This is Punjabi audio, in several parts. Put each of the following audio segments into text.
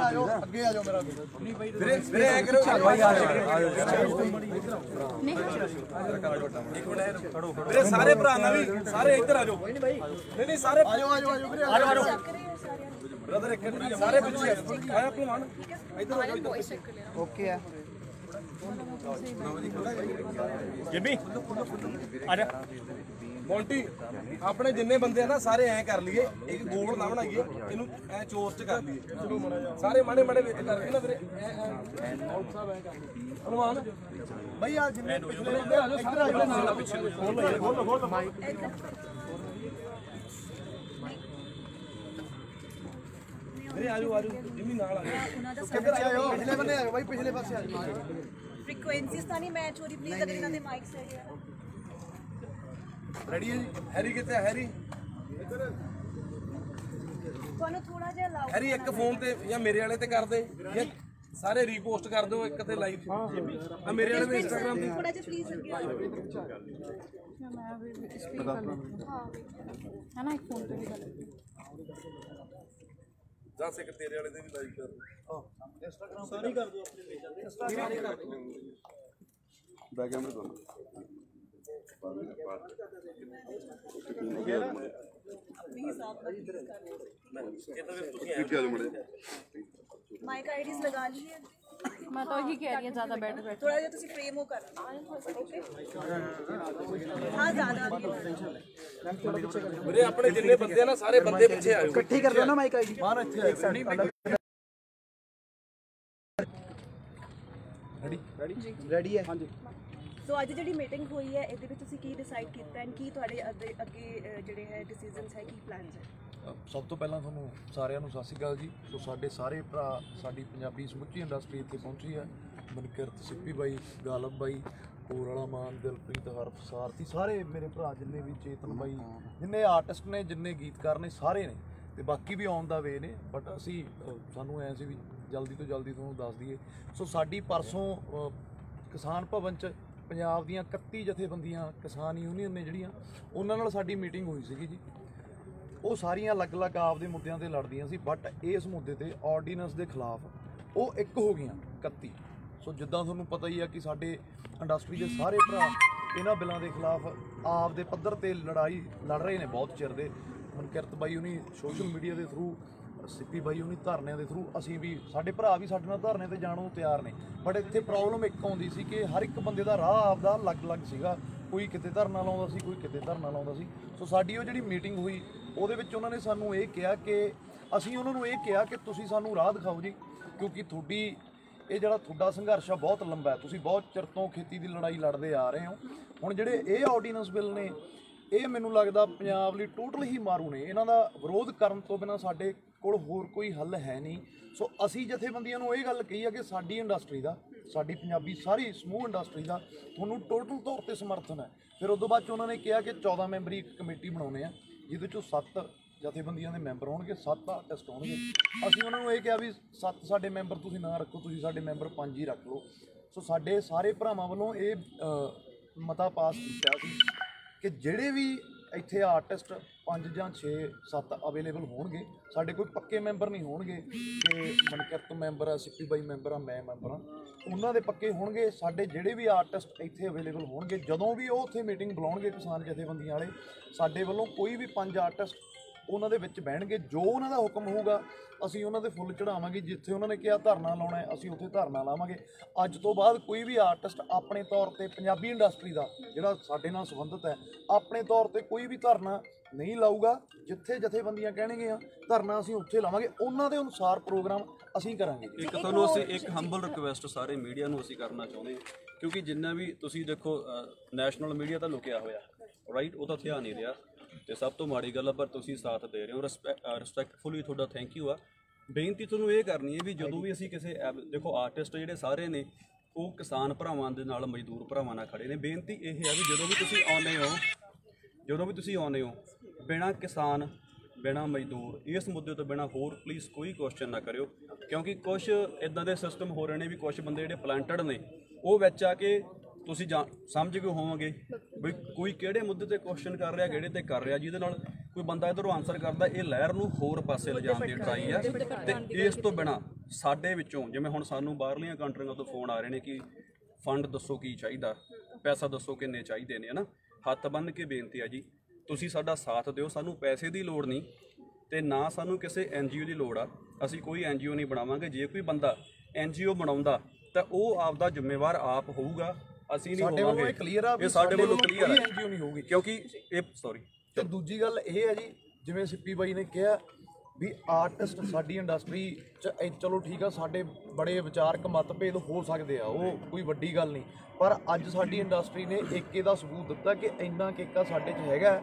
ਅੱਗੇ ਆ ਜਾਓ ਮੇਰਾ ਵੀਰੇ ਐ ਕਰੋ ਭਾਈ ਆ ਵੀਰੇ ਸਾਰੇ ਭਰਾ ਨਾਲ ਵੀ ਸਾਰੇ ਇੱਧਰ ਆ ਜਾਓ ਨਹੀਂ ਸਾਰੇ ਆ ਜਾਓ ਵੀਰੇ ਆ ਜਾਓ ਬ੍ਰਦਰ ਇੱਕ ਸਾਰੇ ਪਿੱਛੇ ਆਇਆ ਭਲਵਾਨ ਇੱਧਰ ਆ ਜਾਓ ਓਕੇ ਆ ਜਿੰਮੀ ਆ ਜਾ ਮੌਂਟੀ ਆਪਣੇ ਜਿੰਨੇ ਬੰਦੇ ਆ ਨਾ ਸਾਰੇ ਐ ਕਰ ਲਈਏ ਇੱਕ ਗੋਲ ਨਾ ਬਣਾਈਏ ਇਹਨੂੰ ਐ ਚੋਰ ਚ ਕਰ ਲਈਏ ਸਾਰੇ ਮਾੜੇ ਮਾੜੇ ਵਿੱਚ ਕਰਕੇ ਨਾ ਵੀਰੇ ਐ ਮੌਂਟ ਸਾਹਿਬ ਐ ਕਰ ਹਨੂਮਾਨ ਬਈ ਆ ਜਿੰਨੇ ਪਿਛਲੇ ਬੰਦੇ ਆ ਜਾਓ ਸਾਰੇ ਆ ਜਾਓ ਪਿੱਛੇ ਖੋਲ ਮਾਈਕ ਵੀਰੇ ਆ ਜਾਓ ਜਿੰਮੀ ਨਾਲ ਆ ਜਾਓ ਕਿੱਧਰ ਆਇਓ ਪਿਛਲੇ ਬੰਨੇ ਆਇਓ ਬਾਈ ਪਿਛਲੇ ਪਾਸੇ ਆ ਜਾਓ फ्रीक्वेंसीज ਤਾਂ ਨਹੀਂ ਮੈਚ ਹੋ ਰਹੀ ਪਲੀਜ਼ ਅਗਰ ਇਹਨਾਂ ਦੇ ਮਾਈਕ ਸਹੀ ਹੈ ਰੈਡੀ ਹੈ ਜੀ ਹੈਰੀ ਕਿੱਥੇ ਹੈ ਹੈਰੀ ਤੁਹਾਨੂੰ ਥੋੜਾ ਜਿਹਾ ਲਾਓ ਹੈਰੀ ਇੱਕ ਫੋਨ ਤੇ ਜਾਂ ਮੇਰੇ ਵਾਲੇ ਤੇ ਕਰ ਦੇ ਜਾਂ ਸਾਰੇ ਰੀਪੋਸਟ ਕਰ ਦਿਓ ਇੱਕ ਤੇ ਲਾਈਵ ਆ ਮੇਰੇ ਵਾਲੇ ਤੇ ਇੰਸਟਾਗ੍ਰਾਮ ਤੇ ਥੋੜਾ ਜਿਹਾ ਪਲੀਜ਼ ਅੱਗੇ ਮੈਂ ਵੀ ਸਪੀਕ ਕਰ ਲਵਾਂ ਹਾਂ ਹੈ ਨਾ ਇੱਕ ਫੋਨ ਤੇ ਵੀ ਗੱਲ ਜਾਂ ਸਿੱਕ ਤੇਰੇ ਵਾਲੇ ਤੇ ਵੀ ਲਾਈਵ ਕਰ ਦਿਓ ਇੰਸਟਾਗ੍ਰਾਮ ਸਾਰੀ ਕਰ ਦਿਓ ਆਪਣੇ ਇੰਸਟਾ ਸਾਰੀ ਕਰ ਦਿਓ ਬੈਕ ਕੈਮਰੇ ਦੋਨੋਂ प्लीज आप माइक आईडीज लगा लीजिए मैं तो यही कह रही हूँ ज़्यादा बेटर बेटर थोड़ा जिहा तुसी फ्रेम हो कर ओके हां ज्यादा ਵੀਰੇ ਆਪਣੇ ਜਿੰਨੇ ਬੰਦੇ ਆ ਨਾ ਸਾਰੇ ਬੰਦੇ ਪਿੱਛੇ ਆਇਓ ਇਕੱਠੀ ਕਰ ਦਿਓ ਨਾ ਮਾਈਕ ਆਈਡੀ ਬਾਹਰ ਇੱਥੇ ਰੈਡੀ ਹੈ ਹਾਂਜੀ ਸੋ ਅੱਜ ਜਿਹੜੀ ਮੀਟਿੰਗ ਹੋਈ ਹੈ ਇਹਦੇ ਵਿੱਚ ਤੁਸੀਂ ਕੀ ਡਿਸਾਈਡ ਕੀਤਾ ਐਂਡ ਕੀ ਤੁਹਾਡੇ ਅੱਗੇ ਜਿਹੜੇ ਹੈ ਡਿਸੀਜਨਸ ਹੈ ਕੀ ਪਲਾਨਸ ਹੈ ਸਭ ਤੋਂ ਪਹਿਲਾਂ ਤੁਹਾਨੂੰ ਸਾਰਿਆਂ ਨੂੰ ਸਤਿ ਸ਼੍ਰੀ ਅਕਾਲ ਜੀ। ਸੋ ਸਾਡੇ ਸਾਰੇ ਭਰਾ ਸਾਡੀ ਪੰਜਾਬੀ ਸਮੁੱਚੀ ਇੰਡਸਟਰੀ ਇੱਥੇ ਪਹੁੰਚੀ ਹੈ। ਮਨਕਿਰਤ ਸਿੱਪੀ ਬਾਈ, ਗਾਲਬ ਬਾਈ, ਹੋਰ ਵਾਲਾ ਮਾਨ, ਦਿਲਪ੍ਰੀਤ, ਹਰਫ, ਸਾਰਥੀ, ਸਾਰੇ ਮੇਰੇ ਭਰਾ ਜਿੰਨੇ ਵੀ, ਚੇਤਨ ਬਾਈ, ਜਿੰਨੇ ਆਰਟਿਸਟ ਨੇ, ਜਿੰਨੇ ਗੀਤਕਾਰ ਨੇ, ਸਾਰੇ ਨੇ ਤੇ ਬਾਕੀ ਵੀ ਆਨ ਦਾ ਵੇ ਨੇ। ਬਟ ਅਸੀਂ ਸਾਨੂੰ ਐਂ ਸੀ ਵੀ ਜਲਦੀ ਤੋਂ ਜਲਦੀ ਤੁਹਾਨੂੰ ਦੱਸ ਦਈਏ। ਸੋ ਸਾਡੀ ਪਰਸੋਂ ਕਿਸਾਨ ਭਵਨ 'ਚ ਪੰਜਾਬ ਦੀਆਂ 31 ਜਥੇਬੰਦੀਆਂ ਕਿਸਾਨ ਯੂਨੀਅਨ ਨੇ ਜਿਹੜੀਆਂ, ਉਹਨਾਂ ਨਾਲ ਸਾਡੀ ਮੀਟਿੰਗ ਹੋਈ ਸੀਗੀ ਜੀ। ਉਹ ਸਾਰੀਆਂ ਅਲੱਗ-ਅਲੱਗ ਆਪਦੇ ਮੁੱਦਿਆਂ ਤੇ ਲੜਦੀਆਂ ਸੀ, ਬਟ ਇਸ ਮੁੱਦੇ ਤੇ ਆਰਡੀਨੈਂਸ ਦੇ ਖਿਲਾਫ ਉਹ ਇੱਕ ਹੋ ਗਈਆਂ 31। ਸੋ ਜਿੱਦਾਂ ਤੁਹਾਨੂੰ ਪਤਾ ਹੀ ਆ ਕਿ ਸਾਡੇ ਇੰਡਸਟਰੀ ਦੇ ਸਾਰੇ ਭਰਾ ਇਹਨਾਂ ਬਿੱਲਾਂ ਦੇ ਖਿਲਾਫ ਆਪਦੇ ਪੱਧਰ ਤੇ ਲੜਾਈ ਲੜ ਰਹੇ ਨੇ ਬਹੁਤ ਚਿਰ ਦੇ। ਮਨਕਿਰਤ ਬਾਈ ਉਹਨੀ ਸੋਸ਼ਲ ਮੀਡੀਆ ਦੇ ਥਰੂ, ਸਿੱਪੀ ਬਾਈ ਉਹਨੀ ਧਰਨਿਆਂ ਦੇ ਥਰੂ, ਅਸੀਂ ਵੀ, ਸਾਡੇ ਭਰਾ ਵੀ ਸਾਡੇ ਨਾਲ ਧਰਨੇ ਤੇ ਜਾਣ ਨੂੰ ਤਿਆਰ ਨੇ। ਬਟ ਇੱਥੇ ਪ੍ਰੋਬਲਮ ਇੱਕ ਆਉਂਦੀ ਸੀ ਕਿ ਹਰ ਇੱਕ ਬੰਦੇ ਦਾ ਰਾਹ ਆਪਦਾ ਅਲੱਗ-ਅਲੱਗ ਸੀਗਾ। ਕੋਈ ਕਿਤੇ ਧਰਨਾ ਲਾਉਂਦਾ ਸੀ, ਕੋਈ ਕਿਤੇ ਧਰਨਾ ਲਾਉਂਦਾ ਸੀ। ਸੋ ਸਾਡੀ ਉਹ ਜਿਹੜੀ ਮੀਟਿੰਗ ਹੋਈ ਉਹਦੇ ਵਿੱਚ ਉਹਨਾਂ ਨੇ ਸਾਨੂੰ ਇਹ ਕਿਹਾ ਕਿ ਅਸੀਂ ਉਹਨਾਂ ਨੂੰ ਇਹ ਕਿਹਾ ਕਿ ਤੁਸੀਂ ਸਾਨੂੰ ਰਾਹ ਦਿਖਾਓ ਜੀ, ਕਿਉਂਕਿ ਤੁਹਾਡੀ ਇਹ ਜਿਹੜਾ ਤੁਹਾਡਾ ਸੰਘਰਸ਼ ਆ ਬਹੁਤ ਲੰਬਾ ਹੈ, ਤੁਸੀਂ ਬਹੁਤ ਚਿਰ ਤੋਂ ਖੇਤੀ ਦੀ ਲੜਾਈ ਲੜਦੇ ਆ ਰਹੇ ਹੋ। ਹੁਣ ਜਿਹੜੇ ਇਹ ਆਰਡੀਨੈਂਸ ਬਿੱਲ ਨੇ, ਇਹ ਮੈਨੂੰ ਲੱਗਦਾ ਪੰਜਾਬ ਲਈ ਟੋਟਲ ਹੀ ਮਾਰੂ ਨੇ। ਇਹਨਾਂ ਦਾ ਵਿਰੋਧ ਕਰਨ ਤੋਂ ਬਿਨਾਂ ਸਾਡੇ ਕੋਲ ਹੋਰ ਕੋਈ ਹੱਲ ਹੈ ਨਹੀਂ। ਸੋ ਅਸੀਂ ਜਥੇਬੰਦੀਆਂ ਨੂੰ ਇਹ ਗੱਲ ਕਹੀ ਆ ਕਿ ਸਾਡੀ ਇੰਡਸਟਰੀ ਦਾ, ਸਾਡੀ ਪੰਜਾਬੀ ਸਾਰੀ ਸਮੂਹ ਇੰਡਸਟਰੀ ਦਾ ਤੁਹਾਨੂੰ ਟੋਟਲ ਤੌਰ ਤੇ ਸਮਰਥਨ ਹੈ। ਫਿਰ ਉਸ ਤੋਂ ਬਾਅਦ 'ਚ ਉਹਨਾਂ ਨੇ ਕਿਹਾ ਕਿ 14 ਮੈਂਬਰੀ ਇੱਕ ਕਮੇਟੀ ਬਣਾਉਣੇ ਆ, ਜਿਹਦੇ 'ਚੋਂ 7 ਜਥੇਬੰਦੀਆਂ ਦੇ ਮੈਂਬਰ ਹੋਣਗੇ, 7 ਆਰਟਿਸਟ ਹੋਣਗੇ। ਅਸੀਂ ਉਹਨਾਂ ਨੂੰ ਇਹ ਕਿਹਾ ਵੀ 7 ਸਾਡੇ ਮੈਂਬਰ ਤੁਸੀਂ ਨਾ ਰੱਖੋ, ਤੁਸੀਂ ਸਾਡੇ ਮੈਂਬਰ 5 ਹੀ ਰੱਖ ਲਓ। ਸੋ ਸਾਡੇ ਸਾਰੇ ਭਰਾਵਾਂ ਵੱਲੋਂ ਇਹ ਮਤਾ ਪਾਸ ਕੀਤਾ ਸੀ ਕਿ ਜਿਹੜੇ ਵੀ ਇੱਥੇ ਆਰਟਿਸਟ 5 ਜਾਂ 6, 7 ਅਵੇਲੇਬਲ ਹੋਣਗੇ, ਸਾਡੇ ਕੋਈ ਪੱਕੇ ਮੈਂਬਰ ਨਹੀਂ ਹੋਣਗੇ ਕਿ ਮਨਕਿਰਤ ਮੈਂਬਰ ਆ, ਸਿੱਪੀ ਬਾਈ ਮੈਂਬਰ ਆ, ਮੈਂ ਮੈਂਬਰ ਆ, ਉਹਨਾਂ ਦੇ ਪੱਕੇ ਹੋਣਗੇ। ਸਾਡੇ ਜਿਹੜੇ ਵੀ ਆਰਟਿਸਟ ਇੱਥੇ ਅਵੇਲੇਬਲ ਹੋਣਗੇ, ਜਦੋਂ ਵੀ ਉਹ ਉੱਥੇ ਮੀਟਿੰਗ ਬੁਲਾਉਣਗੇ ਕਿਸਾਨ ਜਥੇਬੰਦੀਆਂ ਵਾਲੇ, ਸਾਡੇ ਵੱਲੋਂ ਕੋਈ ਵੀ 5 ਆਰਟਿਸਟ ਉਹਨਾਂ ਦੇ ਵਿੱਚ ਬਹਿਣਗੇ। ਜੋ ਉਹਨਾਂ ਦਾ ਹੁਕਮ ਹੋਊਗਾ ਅਸੀਂ ਉਹਨਾਂ ਦੇ ਫੁੱਲ ਚੜਾਵਾਂਗੇ। ਜਿੱਥੇ ਉਹਨਾਂ ਨੇ ਕਿਹਾ ਧਰਨਾ ਲਾਉਣਾ ਹੈ, ਅਸੀਂ ਉੱਥੇ ਧਰਨਾ ਲਾਵਾਂਗੇ। ਅੱਜ ਤੋਂ ਬਾਅਦ ਕੋਈ ਵੀ ਆਰਟਿਸਟ ਆਪਣੇ ਤੌਰ ਤੇ ਪੰਜਾਬੀ ਇੰਡਸਟਰੀ ਦਾ ਜਿਹੜਾ ਸਾਡੇ ਨਾਲ ਸੰਬੰਧਿਤ ਹੈ, ਆਪਣੇ ਤੌਰ ਤੇ ਕੋਈ ਵੀ ਧਰਨਾ ਨਹੀਂ ਲਾਊਗਾ। ਜਿੱਥੇ ਜਥੇਬੰਦੀਆਂ ਕਹਿਣਗੀਆਂ ਧਰਨਾ ਅਸੀਂ ਉੱਥੇ ਲਾਵਾਂਗੇ, ਉਹਨਾਂ ਦੇ ਅਨੁਸਾਰ ਪ੍ਰੋਗਰਾਮ ਅਸੀਂ ਕਰਾਂਗੇ। ਇੱਕ ਤੁਹਾਨੂੰ ਅਸੀਂ ਇੱਕ ਹੰਬਲ ਰਿਕੁਐਸਟ ਸਾਰੇ ਮੀਡੀਆ ਨੂੰ ਅਸੀਂ ਕਰਨਾ ਚਾਹੁੰਦੇ ਹਾਂ, ਕਿਉਂਕਿ ਜਿੰਨਾ ਵੀ ਤੁਸੀਂ ਦੇਖੋ ਨੈਸ਼ਨਲ ਮੀਡੀਆ ਤਾਂ ਲੁਕਿਆ ਹੋਇਆ, ਰਾਈਟ, ਉਹ ਤਾਂ ਧਿਆਨ ਨਹੀਂ ਰਿਹਾ ਤੇ ਸਭ ਤੋਂ ਮਾੜੀ ਗੱਲ ਆ, ਪਰ ਤੁਸੀਂ ਸਾਥ ਦੇ ਰਹੇ ਹੋ। ਰਿਸਪੈਕਟਫੁਲੀ ਤੁਹਾਡਾ ਥੈਂਕ ਯੂ ਆ। ਬੇਨਤੀ ਤੁਹਾਨੂੰ ਇਹ ਕਰਨੀ ਹੈ ਵੀ ਜਦੋਂ ਵੀ ਅਸੀਂ ਕਿਸੇ ਦੇਖੋ ਆਰਟਿਸਟ ਜਿਹੜੇ ਸਾਰੇ ਨੇ ਉਹ ਕਿਸਾਨ ਭਰਾਵਾਂ ਦੇ ਨਾਲ, ਮਜ਼ਦੂਰ ਭਰਾਵਾਂ ਨਾਲ ਖੜੇ ਨੇ। ਬੇਨਤੀ ਇਹ ਹੈ ਵੀ ਜਦੋਂ ਵੀ ਤੁਸੀਂ ਆਉਂਦੇ ਹੋ ਬਿਨਾਂ ਕਿਸਾਨ, ਬਿਨਾਂ ਮਜ਼ਦੂਰ, ਇਸ ਮੁੱਦੇ ਤੋਂ ਬਿਨਾਂ ਹੋਰ ਪਲੀਜ਼ ਕੋਈ ਕੁਐਸਚਨ ਨਾ ਕਰਿਓ, ਕਿਉਂਕਿ ਕੁਛ ਇੱਦਾਂ ਦੇ ਸਿਸਟਮ ਹੋ ਰਹੇ ਨੇ ਵੀ ਕੁਛ ਬੰਦੇ ਜਿਹੜੇ ਪਲਾਂਟਡ ਨੇ ਉਹ ਵਿੱਚ ਆ ਕੇ ਤੁਸੀਂ ਸਮਝ ਗਏ ਹੋਵੋਗੇ ਵੀ ਕੋਈ ਕਿਹੜੇ ਮੁੱਦੇ ਤੇ ਕੁਐਸਚਨ ਕਰ ਰਿਹਾ, ਕਿਹੜੇ ਤੇ ਕਰ ਰਿਹਾ, ਜਿਹਦੇ ਨਾਲ ਕੋਈ ਬੰਦਾ ਇੱਧਰੋਂ ਆਨਸਰ ਕਰਦਾ, ਇਹ ਲਹਿਰ ਨੂੰ ਹੋਰ ਪਾਸੇ ਲਿਜਾਣ ਦੀ ਟਰਾਈ ਆ। ਤੇ ਇਸ ਤੋਂ ਬਿਨਾਂ ਸਾਡੇ ਵਿੱਚੋਂ ਜਿਵੇਂ ਹੁਣ ਸਾਨੂੰ ਬਾਹਰਲੀਆਂ ਕੰਟਰੀਆਂ ਤੋਂ ਫੋਨ ਆ ਰਹੇ ਨੇ ਕਿ ਫੰਡ ਦੱਸੋ ਕੀ ਚਾਹੀਦਾ, ਪੈਸਾ ਦੱਸੋ ਕਿੰਨੇ ਚਾਹੀਦੇ ਨੇ, ਹੈ ਨਾ। ਹੱਥ ਬੰਨ੍ਹ ਕੇ ਬੇਨਤੀ ਆ ਜੀ, ਤੁਸੀਂ ਸਾਡਾ ਸਾਥ ਦਿਓ। ਸਾਨੂੰ ਪੈਸੇ ਦੀ ਲੋੜ ਨਹੀਂ ਤੇ ਨਾ ਸਾਨੂੰ ਕਿਸੇ NGO ਦੀ ਲੋੜ ਆ। ਅਸੀਂ ਕੋਈ NGO ਨਹੀਂ ਬਣਾਵਾਂਗੇ। ਜੇ ਕੋਈ ਬੰਦਾ NGO ਬਣਾਉਂਦਾ ਤਾਂ ਉਹ ਆਪਦਾ ਜ਼ਿੰਮੇਵਾਰ ਆਪ ਹੋਊਗਾ, ਅਸੀਂ ਨਹੀਂ ਹੋਵਾਂਗੇ। ਇਹ ਸਾਡੇ ਵੱਲੋਂ ਕਲੀਅਰ ਹੈ NGO ਨਹੀਂ ਹੋਊਗੀ ਕਿਉਂਕਿ ਇਹ ਸੌਰੀ। ਤੇ ਦੂਜੀ ਗੱਲ ਇਹ ਹੈ ਜੀ, ਜਿਵੇਂ ਸਿੱਪੀ ਬਾਈ ਨੇ ਕਿਹਾ ਵੀ ਆਰਟਿਸਟ ਸਾਡੀ ਇੰਡਸਟਰੀ 'ਚ ਚਲੋ ਠੀਕ ਆ, ਸਾਡੇ ਬੜੇ ਵਿਚਾਰਕ ਮਤਭੇਦ ਹੋ ਸਕਦੇ ਆ, ਉਹ ਕੋਈ ਵੱਡੀ ਗੱਲ ਨਹੀਂ, ਪਰ ਅੱਜ ਸਾਡੀ ਇੰਡਸਟਰੀ ਨੇ ਏਕੇ ਦਾ ਸਬੂਤ ਦਿੱਤਾ ਕਿ ਇੰਨਾ ਏਕਾ ਸਾਡੇ 'ਚ ਹੈਗਾ।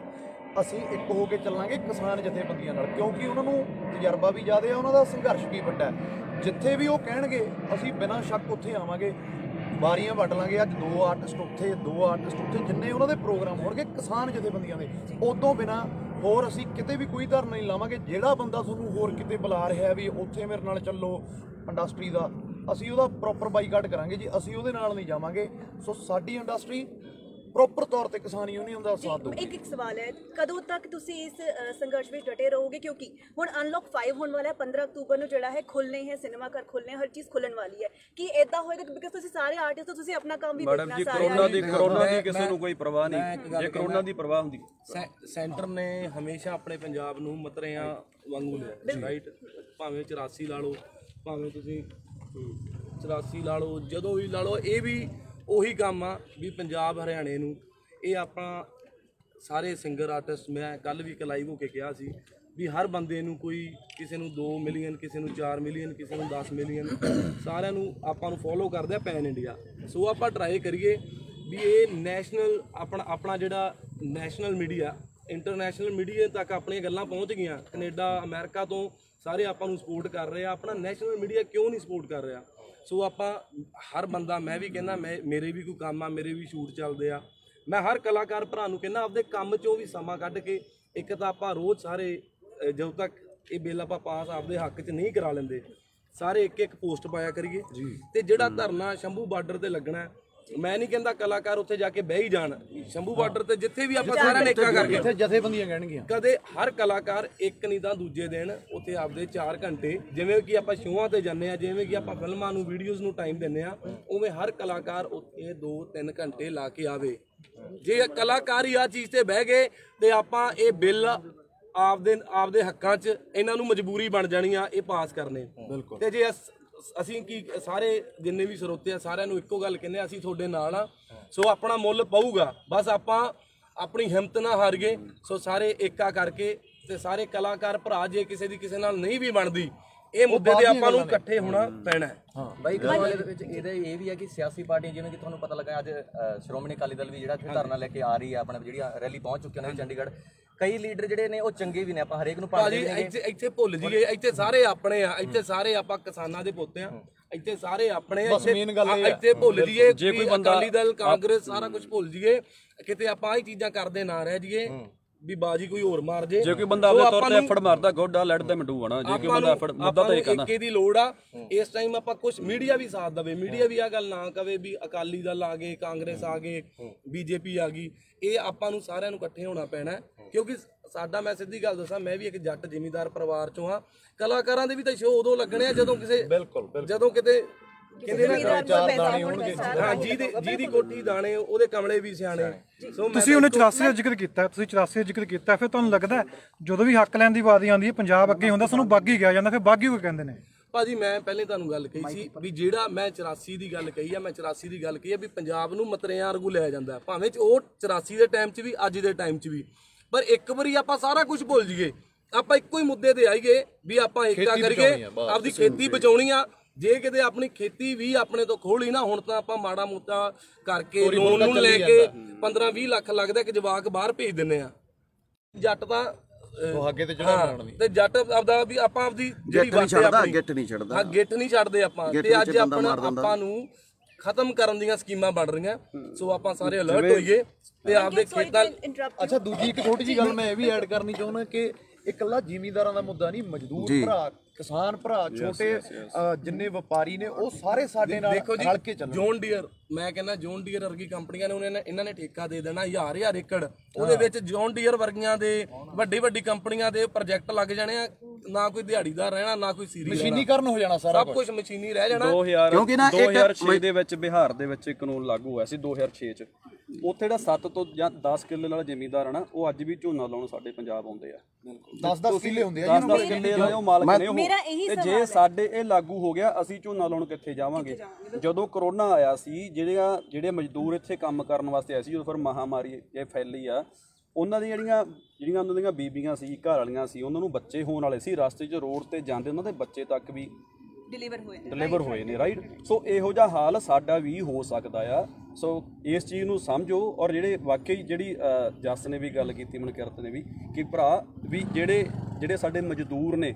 ਅਸੀਂ ਇੱਕ ਹੋ ਕੇ ਚੱਲਾਂਗੇ ਕਿਸਾਨ ਜਥੇਬੰਦੀਆਂ ਨਾਲ, ਕਿਉਂਕਿ ਉਹਨਾਂ ਨੂੰ ਤਜਰਬਾ ਵੀ ਜ਼ਿਆਦਾ ਹੈ, ਉਹਨਾਂ ਦਾ ਸੰਘਰਸ਼ ਵੀ ਵੱਡਾ ਹੈ। ਜਿੱਥੇ ਵੀ ਉਹ ਕਹਿਣਗੇ ਅਸੀਂ ਬਿਨਾਂ ਸ਼ੱਕ ਉੱਥੇ ਆਵਾਂਗੇ, ਵਾਰੀਆਂ ਵੱਢ ਲਾਂਗੇ। ਅੱਜ 2 ਆਰਟਿਸਟ ਉੱਥੇ, 2 ਆਰਟਿਸਟ ਉੱਥੇ, ਜਿੰਨੇ ਉਹਨਾਂ ਦੇ ਪ੍ਰੋਗਰਾਮ ਹੋਣਗੇ ਕਿਸਾਨ ਜਥੇਬੰਦੀਆਂ ਦੇ, ਉਦੋਂ ਬਿਨਾਂ ਹੋਰ ਅਸੀਂ ਕਿਤੇ ਵੀ ਕੋਈ ਧਰਨਾ ਨਹੀਂ ਲਾਵਾਂਗੇ। ਜਿਹੜਾ ਬੰਦਾ ਤੁਹਾਨੂੰ ਹੋਰ ਕਿਤੇ ਬੁਲਾ ਰਿਹਾ ਵੀ ਉੱਥੇ ਮੇਰੇ ਨਾਲ ਚੱਲੋ ਇੰਡਸਟਰੀ ਦਾ, ਅਸੀਂ ਉਹਦਾ ਪ੍ਰੋਪਰ ਬਾਈਕਾਟ ਕਰਾਂਗੇ ਜੀ, ਅਸੀਂ ਉਹਦੇ ਨਾਲ ਨਹੀਂ ਜਾਵਾਂਗੇ। ਸੋ ਸਾਡੀ ਇੰਡਸਟਰੀ ਪ੍ਰੋਪਰ ਤੌਰ ਤੇ ਕਿਸਾਨ ਯੂਨੀਅਨ ਦਾ ਸਾਥ ਦਿਓ। ਇੱਕ ਸਵਾਲ ਹੈ, ਕਦੋਂ ਤੱਕ ਤੁਸੀਂ ਇਸ ਸੰਘਰਸ਼ ਵਿੱਚ ਡਟੇ ਰਹੋਗੇ? ਕਿਉਂਕਿ ਹੁਣ ਅਨਲੌਕ 5 ਹੋਣ ਵਾਲਾ ਹੈ, 15 ਅਕਤੂਬਰ ਨੂੰ ਜਿਹੜਾ ਹੈ ਖੁੱਲ੍ਹਣੇ ਹੈ, ਸਿਨੇਮਾ ਘਰ ਖੁੱਲ੍ਹਣੇ, ਹਰ ਚੀਜ਼ ਖੁੱਲ੍ਹਣ ਵਾਲੀ ਹੈ। ਕੀ ਇਦਾਂ ਹੋਏਗਾ? ਬਿਕਾਜ਼ ਤੁਸੀਂ ਸਾਰੇ ਆਰਟਿਸਟ ਹੋ, ਤੁਸੀਂ ਆਪਣਾ ਕੰਮ ਵੀ ਮੈਡਮ ਦੇਖਣਾ। ਜੀ ਕਰੋਨਾ ਦੀ ਕਿਸੇ ਨੂੰ ਕੋਈ ਪਰਵਾਹ ਨਹੀਂ। ਜੇ ਕਰੋਨਾ ਦੀ ਪਰਵਾਹ ਹੁੰਦੀ, ਸੈਂਟਰ ਨੇ ਹਮੇਸ਼ਾ ਆਪਣੇ ਪੰਜਾਬ ਨੂੰ ਮਤਰਿਆਂ ਵਾਂਗੂ ਲਿਆ, ਰਾਈਟ। ਭਾਵੇਂ 84 ਲਾ ਲਓ, ਭਾਵੇਂ ਤੁਸੀਂ 84 ਲਾ ਲਓ, ਜਦੋਂ ਵੀ ਲਾ ਲਓ, ਇਹ ਵੀ ਉਹੀ ਕੰਮ ਆ ਵੀ ਪੰਜਾਬ ਹਰਿਆਣੇ ਨੂੰ, ਇਹ ਆਪਾਂ ਸਾਰੇ ਸਿੰਗਰ ਆਰਟਿਸਟ, ਮੈਂ ਕੱਲ ਵੀ ਇੱਕ ਲਾਈਵ ਹੋ ਕੇ ਕਿਹਾ ਸੀ ਵੀ ਹਰ ਬੰਦੇ ਨੂੰ ਕੋਈ, ਕਿਸੇ ਨੂੰ 2 ਮਿਲੀਅਨ, ਕਿਸੇ ਨੂੰ 4 ਮਿਲੀਅਨ, ਕਿਸੇ ਨੂੰ 10 ਮਿਲੀਅਨ, ਸਾਰਿਆਂ ਨੂੰ ਆਪਾਂ ਨੂੰ ਫੋਲੋ ਕਰਦੇ ਆ ਪੈਨ ਇੰਡੀਆ। ਸੋ ਆਪਾਂ ਟਰਾਈ ਕਰੀਏ ਵੀ ਇਹ ਨੈਸ਼ਨਲ ਆਪਣਾ ਜਿਹੜਾ ਨੈਸ਼ਨਲ ਮੀਡੀਆ, ਇੰਟਰਨੈਸ਼ਨਲ ਮੀਡੀਆ ਤੱਕ ਆਪਣੀਆਂ ਗੱਲਾਂ ਪਹੁੰਚ ਗਈਆਂ। ਕੈਨੇਡਾ, ਅਮਰੀਕਾ ਤੋਂ ਸਾਰੇ ਆਪਾਂ ਨੂੰ ਸਪੋਰਟ ਕਰ ਰਹੇ ਆ, ਆਪਣਾ ਨੈਸ਼ਨਲ ਮੀਡੀਆ ਕਿਉਂ ਨਹੀਂ ਸਪੋਰਟ ਕਰ ਰਿਹਾ? ਸੋ ਆਪਾਂ ਹਰ ਬੰਦਾ, ਮੈਂ ਵੀ ਕਹਿੰਦਾ, ਮੇਰੇ ਵੀ ਕੋਈ ਕੰਮ ਆ, ਮੇਰੇ ਵੀ ਸ਼ੂਟ ਚੱਲਦੇ ਆ, ਮੈਂ ਹਰ ਕਲਾਕਾਰ ਭਰਾ ਨੂੰ ਕਹਿੰਦਾ ਆਪਦੇ ਕੰਮ 'ਚੋਂ ਵੀ ਸਮਾਂ ਕੱਢ ਕੇ, ਇੱਕ ਤਾਂ ਆਪਾਂ ਰੋਜ਼ ਸਾਰੇ ਜਦੋਂ ਤੱਕ ਇਹ ਬਿੱਲ ਆਪਾਂ ਪਾਸ ਆਪਦੇ ਹੱਕ 'ਚ ਨਹੀਂ ਕਰਾ ਲੈਂਦੇ, ਸਾਰੇ ਇੱਕ ਪੋਸਟ ਪਾਇਆ ਕਰੀਏ। ਤੇ ਜਿਹੜਾ ਧਰਨਾ ਸ਼ੰਭੂ ਬਾਰਡਰ ਤੇ ਲੱਗਣਾ, ਮੈਂ ਨਹੀਂ ਕਹਿੰਦਾ ਕਲਾਕਾਰ ਉੱਥੇ ਜਾ ਕੇ ਬਹਿ ਹੀ ਜਾਣ, ਸ਼ੰਭੂ ਬਾਰਡਰ ਤੇ ਜਿੱਥੇ ਵੀ ਆਪਾਂ ਸਾਰਿਆਂ ਨੇ ਏਕਾ ਕਰਕੇ, ਜਥੇਬੰਦੀਆਂ ਕਹਿਣਗੀਆਂ, ਕਦੇ ਹਰ ਕਲਾਕਾਰ ਇੱਕ ਨਹੀਂ ਤਾਂ ਦੂਜੇ ਦਿਨ ਉੱਥੇ ਆਪਦੇ 4 ਘੰਟੇ, ਜਿਵੇਂ ਕਿ ਆਪਾਂ ਸ਼ੋਆਂ ਤੇ ਜਾਂਦੇ ਆ, ਜਿਵੇਂ ਕਿ ਆਪਾਂ ਫਿਲਮਾਂ ਨੂੰ, ਵੀਡੀਓਜ਼ ਨੂੰ ਟਾਈਮ ਦਿੰਦੇ ਆ, ਉਵੇਂ ਹਰ ਕਲਾਕਾਰ ਉੱਥੇ 2-3 ਘੰਟੇ ਲਾ ਕੇ ਆਵੇ। ਜੇ ਕਲਾਕਾਰ ਹੀ ਆ ਚੀਜ਼ ਤੇ ਬਹਿ ਗਏ ਤੇ ਆਪਾਂ ਇਹ ਬਿੱਲ ਆਪਦੇ ਹੱਕਾਂ 'ਚ, ਇਹਨਾਂ ਨੂੰ ਮਜਬੂਰੀ ਬਣ ਜਾਣੀ ਆ ਇਹ ਪਾਸ ਕਰਨੇ। ਤੇ ਜੇ ਅਸੀਂ ਕੀ ਸਾਰੇ ਜਿੰਨੇ ਵੀ ਸਰੋਤੇ ਆ, ਸਾਰਿਆਂ ਨੂੰ ਇੱਕੋ ਗੱਲ ਕਹਿੰਦੇ, ਅਸੀਂ ਤੁਹਾਡੇ ਨਾਲ ਆ। ਸੋ ਆਪਣਾ ਮੁੱਲ ਪਊਗਾ, ਬਸ ਆਪਾਂ ਆਪਣੀ ਹਿੰਮਤ ਨਾ ਹਾਰੀਏ। ਸੋ ਸਾਰੇ ਏਕਾ ਕਰਕੇ, ਤੇ ਸਾਰੇ ਕਲਾਕਾਰ ਭਰਾ, ਜੇ ਕਿਸੇ ਦੀ ਕਿਸੇ ਨਾਲ ਨਹੀਂ ਵੀ ਬਣਦੀ, ਇਹ ਮੁੱਦੇ ਤੇ ਆਪਾਂ ਨੂੰ ਇਕੱਠੇ ਹੋਣਾ ਪੈਣਾ ਹੈ। ਬਾਈ ਗੱਲ ਦੇ ਵਿੱਚ ਇਹਦਾ ਇਹ ਵੀ ਹੈ ਕਿ ਸਿਆਸੀ ਪਾਰਟੀਆਂ, ਜਿਵੇਂ ਕਿ ਤੁਹਾਨੂੰ ਪਤਾ ਲੱਗਾ ਅੱਜ ਸ਼੍ਰੋਮਣੀ ਅਕਾਲੀ ਦਲ ਵੀ ਜਿਹੜਾ ਇੱਥੇ ਧਰਨਾ ਲੈ ਕੇ ਆ ਰਹੀ ਹੈ, ਆਪਣਾ ਜਿਹੜੀ ਰੈਲੀ ਪਹੁੰਚ ਚੁੱਕੇ ਨੇ ਚੰਡੀਗੜ੍ਹ। ਕਈ ਲੀਡਰ ਜਿਹੜੇ ਨੇ ਉਹ ਚੰਗੇ ਵੀ ਨੇ, ਆਪਾਂ ਹਰੇਕ ਨੂੰ ਭਾਜੀ ਇੱਥੇ ਭੁੱਲ ਜੀਏ, ਇੱਥੇ ਸਾਰੇ ਆਪਣੇ ਆ, ਇੱਥੇ ਸਾਰੇ ਆਪਾਂ ਕਿਸਾਨਾਂ ਦੇ ਪੁੱਤ ਆ, ਇੱਥੇ ਸਾਰੇ ਆਪਣੇ ਆ। ਇੱਥੇ ਭੁੱਲ ਜੀਏ, ਜੇ ਕੋਈ ਬੰਦਾ ਅਕਾਲੀ ਦਲ, ਕਾਂਗਰਸ, ਸਾਰਾ ਕੁਝ ਭੁੱਲ ਜੀਏ, ਕਿਤੇ ਆਪਾਂ ਆਹ ਚੀਜ਼ਾਂ ਕਰਦੇ ਨਾ ਰਹਿ ਜੀਏ ਵੀ ਬਾਜੀ ਕੋਈ ਹੋਰ ਮਾਰ ਜੇ। ਜੇ ਕੋਈ ਬੰਦਾ ਆਪਣੇ ਤੌਰ ਤੇ ਐਫਰਟ ਮਾਰਦਾ, ਗੋਡਾ ਲੈਟ ਤੇ ਮਟੂ ਬਣਾ। ਜੇ ਕੋਈ ਬੰਦਾ ਐਫਰਟ ਮੁੱਦਾ ਤਾਂ ਇਹ ਕਹਿੰਦਾ ਏਕੇ ਦੀ ਲੋੜ ਆ ਇਸ ਟਾਈਮ। ਆਪਾਂ ਕੁਝ ਮੀਡੀਆ ਵੀ ਸਾਥ ਦੇਵੇ, ਮੀਡੀਆ ਵੀ ਆ ਗੱਲ ਨਾ ਕਵੇ ਵੀ ਅਕਾਲੀ ਦਲ ਆ ਗਏ, ਕਾਂਗਰਸ ਆ ਗਏ, BJP ਆ ਗਈ। ਇਹ ਆਪਾਂ ਨੂੰ ਸਾਰਿਆਂ ਨੂੰ ਇਕੱਠੇ ਹੋਣਾ ਪੈਣਾ, ਕਿਉਂਕਿ ਸਾਡਾ, ਮੈਂ ਸਿੱਧੀ ਗੱਲ ਦੱਸਾਂ, ਮੈਂ ਵੀ ਇੱਕ ਜੱਟ ਜ਼ਿਮੀਂਦਾਰ ਪਰਿਵਾਰ ਚੋਂ ਹਾਂ। ਕਲਾਕਾਰਾਂ ਦੇ ਵੀ ਤਾਂ ਸ਼ੋਅ ਉਦੋਂ ਲੱਗਣੇ ਆ ਜਦੋਂ ਕਿਸੇ, ਜਦੋਂ ਕਿਤੇ ਕਹਿੰਦੇ ਨਾ 4 ਦਾਣੇ ਹੋਣਗੇ, ਹਾਂ, ਜਿਹਦੀ ਕੋਠੀ ਦਾਣੇ ਉਹਦੇ ਕਮਲੇ ਵੀ ਸਿਆਣੇ। ਤੁਸੀਂ ਉਹਨੇ 84 ਦਾ ਜ਼ਿਕਰ ਕੀਤਾ, ਤੁਸੀਂ 84 ਦਾ ਜ਼ਿਕਰ ਕੀਤਾ, ਫਿਰ ਤੁਹਾਨੂੰ ਲੱਗਦਾ ਜਦੋਂ ਵੀ ਹੱਕ ਲੈਣ ਦੀ ਵਾਰੀ ਆਉਂਦੀ ਹੈ, ਪੰਜਾਬ ਅੱਗੇ ਹੁੰਦਾ, ਸਾਨੂੰ ਬਾਗੀ ਕਿਹਾ ਜਾਂਦਾ, ਫਿਰ ਬਾਗੀ ਕਿਉਂ ਕਹਿੰਦੇ ਨੇ? ਭਾਜੀ ਮੈਂ ਪਹਿਲੇ ਤੁਹਾਨੂੰ ਗੱਲ ਕਹੀ ਸੀ ਵੀ ਜਿਹੜਾ ਮੈਂ 84 ਦੀ ਗੱਲ ਕਹੀ ਆ, ਮੈਂ 84 ਦੀ ਗੱਲ ਕਹੀ ਆ ਵੀ ਪੰਜਾਬ ਨੂੰ ਮਤਰਿਆਂ ਵਾਂਗੂ ਲਿਆ ਜਾਂਦਾ, ਭਾਵੇਂ ਉਹ 84 ਦੇ ਟਾਈਮ 'ਚ ਵੀ, ਅੱਜ ਦੇ ਟਾਈਮ 'ਚ ਵੀ। ਪਰ ਇੱਕ ਵਾਰੀ ਆਪਾਂ ਸਾਰਾ ਕੁਝ ਭੁੱਲ ਜਾਈਏ, ਆਪਾਂ ਇੱਕੋ ਹੀ ਮੁੱਦੇ ਤੇ ਆਈਏ ਵੀ ਆਪਾਂ ਏਕਤਾ ਕਰੀਏ, ਆਪਦੀ ਖੇਤੀ ਬਚਾਉਣੀ ਆ। ਜੇ ਕਿਤੇ ਆਪਣੀ ਖੇਤੀ ਵੀ ਆਪਣੇ ਤੋਂ ਖੋਲੀ ਨਾ, ਹੁਣ ਤਾਂ ਆਪਾਂ ਮਾੜਾ ਮੋਟਾ ਕਰਕੇ ਲੋਨ ਨੂੰ ਲੈ ਕੇ 15-20 ਲੱਖ ਲੱਗਦਾ ਕਿ ਜਵਾਕ ਬਾਹਰ ਭੇਜ ਦਿੰਨੇ ਆ। ਜੱਟ ਤਾਂ ਅੱਗੇ ਤੇ ਚੜਾਉਣਾ ਨਹੀਂ, ਤੇ ਜੱਟ ਆਪਦਾ ਵੀ ਆਪਾਂ ਆਪਦੀ ਜਿਹੜੀ ਗਿੱਟ ਨਹੀਂ ਛੱਡਦਾ, ਗਿੱਟ ਨਹੀਂ ਛੱਡਦਾ, ਹਾਂ ਗਿੱਟ ਨਹੀਂ ਛੱਡਦੇ ਆਪਾਂ। ਤੇ ਅੱਜ ਆਪਾਂ ਨੂੰ ਖਤਮ ਕਰਨ ਦੀਆਂ ਸਕੀਮਾਂ ਬਣ ਰਹੀਆਂ। ਸੋ ਆਪਾਂ ਸਾਰੇ ਅਲਰਟ ਹੋਈਏ ਤੇ ਆਪਦੇ ਖੇਤਾਂ। ਅੱਛਾ, ਦੂਜੀ ਇੱਕ ਛੋਟੀ ਜਿਹੀ ਗੱਲ ਮੈਂ ਇਹ ਵੀ ਐਡ ਕਰਨੀ ਚਾਹੁੰਦਾ ਕਿ ਇਕੱਲਾ ਜ਼ਿਮੀਂਦਾਰਾਂ ਦਾ ਮੁੱਦਾ ਨਹੀਂ, ਮਜ਼ਦੂਰ ਭਰਾ, ਕਿਸਾਨ ਭਰਾ, ਛੋਟੇ ਜਿੰਨੇ ਵਪਾਰੀ ਨੇ, ਉਹ ਸਾਰੇ ਸਾਡੇ ਨਾਲ ਰਲ ਕੇ ਚੱਲਣ। ਜੌਨ ਡੀਅਰ, ਮੈਂ ਕਹਿੰਦਾ ਜੌਨ ਡੀਅਰ ਵਰਗੀ ਕੰਪਨੀਆਂ ਨੇ, ਇਹਨਾਂ ਨੇ ਠੇਕਾ ਦੇ ਦੇਣਾ 1000 ਏਕੜ, ਉਹਦੇ ਵਿੱਚ ਜੌਨ ਡੀਅਰ ਵਰਗੀਆਂ ਦੇ ਵੱਡੀ ਕੰਪਨੀਆਂ ਦੇ ਪ੍ਰੋਜੈਕਟ ਲੱਗ ਜਾਣੇ ਆ। ਨਾ ਕੋਈ ਦਿਹਾੜੀਦਾਰ ਰਹਿਣਾ, ਨਾ ਕੋਈ ਸੀਰੀ ਮਸ਼ੀਨੀਕਰਨ ਹੋ ਜਾਣਾ ਸਾਰਾ ਸਭ ਕੁਝ ਮਸ਼ੀਨੀ ਰਹਿ ਜਾਣਾ। ਕਿਉਂਕਿ ਨਾ 2006 ਦੇ ਵਿੱਚ ਬਿਹਾਰ ਦੇ ਵਿੱਚ ਇੱਕ ਕਾਨੂੰਨ ਲਾਗੂ ਹੋਇਆ ਸੀ 2006 ਚ। ਉੱਥੇ ਜਿਹੜਾ 7 ਤੋਂ ਜਾਂ 10 ਕਿੱਲੇ ਵਾਲਾ ਜ਼ਿਮੀਂਦਾਰ ਆ ਨਾ, ਉਹ ਅੱਜ ਵੀ ਝੋਨਾ ਲਾਉਣ ਸਾਡੇ ਪੰਜਾਬ ਆਉਂਦੇ ਆ। 10-10 ਕਿੱਲੇ ਹੁੰਦੇ ਆ 10-10 ਕਿੱਲੇ ਵਾਲੇ ਉਹ ਮਾਲਕ ਨੇ ਉਹ। ਤੇ ਜੇ ਸਾਡੇ ਇਹ ਲਾਗੂ ਹੋ ਗਿਆ, ਅਸੀਂ ਝੋਨਾ ਲਾਉਣ ਕਿੱਥੇ ਜਾਵਾਂਗੇ? ਜਦੋਂ ਕਰੋਨਾ ਆਇਆ ਸੀ, ਜਿਹੜੇ ਮਜ਼ਦੂਰ ਇੱਥੇ ਕੰਮ ਕਰਨ ਵਾਸਤੇ ਆਏ ਸੀ, ਜਦੋਂ ਫਿਰ ਮਹਾਮਾਰੀ ਇਹ ਫੈਲੀ ਆ, ਉਹਨਾਂ ਦੀਆਂ ਜਿਹੜੀਆਂ ਉਹਨਾਂ ਦੀਆਂ ਬੀਬੀਆਂ ਸੀ, ਘਰ ਵਾਲੀਆਂ ਸੀ, ਉਹਨਾਂ ਨੂੰ ਬੱਚੇ ਹੋਣ ਵਾਲੇ ਸੀ, ਰਸਤੇ 'ਚ ਰੋਡ ਤੇ ਜਾਂਦੇ ਉਹਨਾਂ ਦੇ ਬੱਚੇ ਤੱਕ ਵੀ ਡਿਲੀਵਰ ਹੋਏ ਨੇ, ਰਾਈਟ। ਸੋ ਇਹੋ ਜਿਹਾ ਹਾਲ ਸਾਡਾ ਵੀ ਹੋ ਸਕਦਾ ਆ। ਸੋ ਇਸ ਚੀਜ਼ ਨੂੰ ਸਮਝੋ। ਔਰ ਜਿਹੜੇ ਵਾਕਈ ਜਿਹੜੀ ਜੱਸ ਨੇ ਵੀ ਗੱਲ ਕੀਤੀ, ਮਨਕਿਰਤ ਨੇ ਵੀ, ਕਿ ਭਰਾ ਵੀ ਜਿਹੜੇ ਸਾਡੇ ਮਜ਼ਦੂਰ ਨੇ,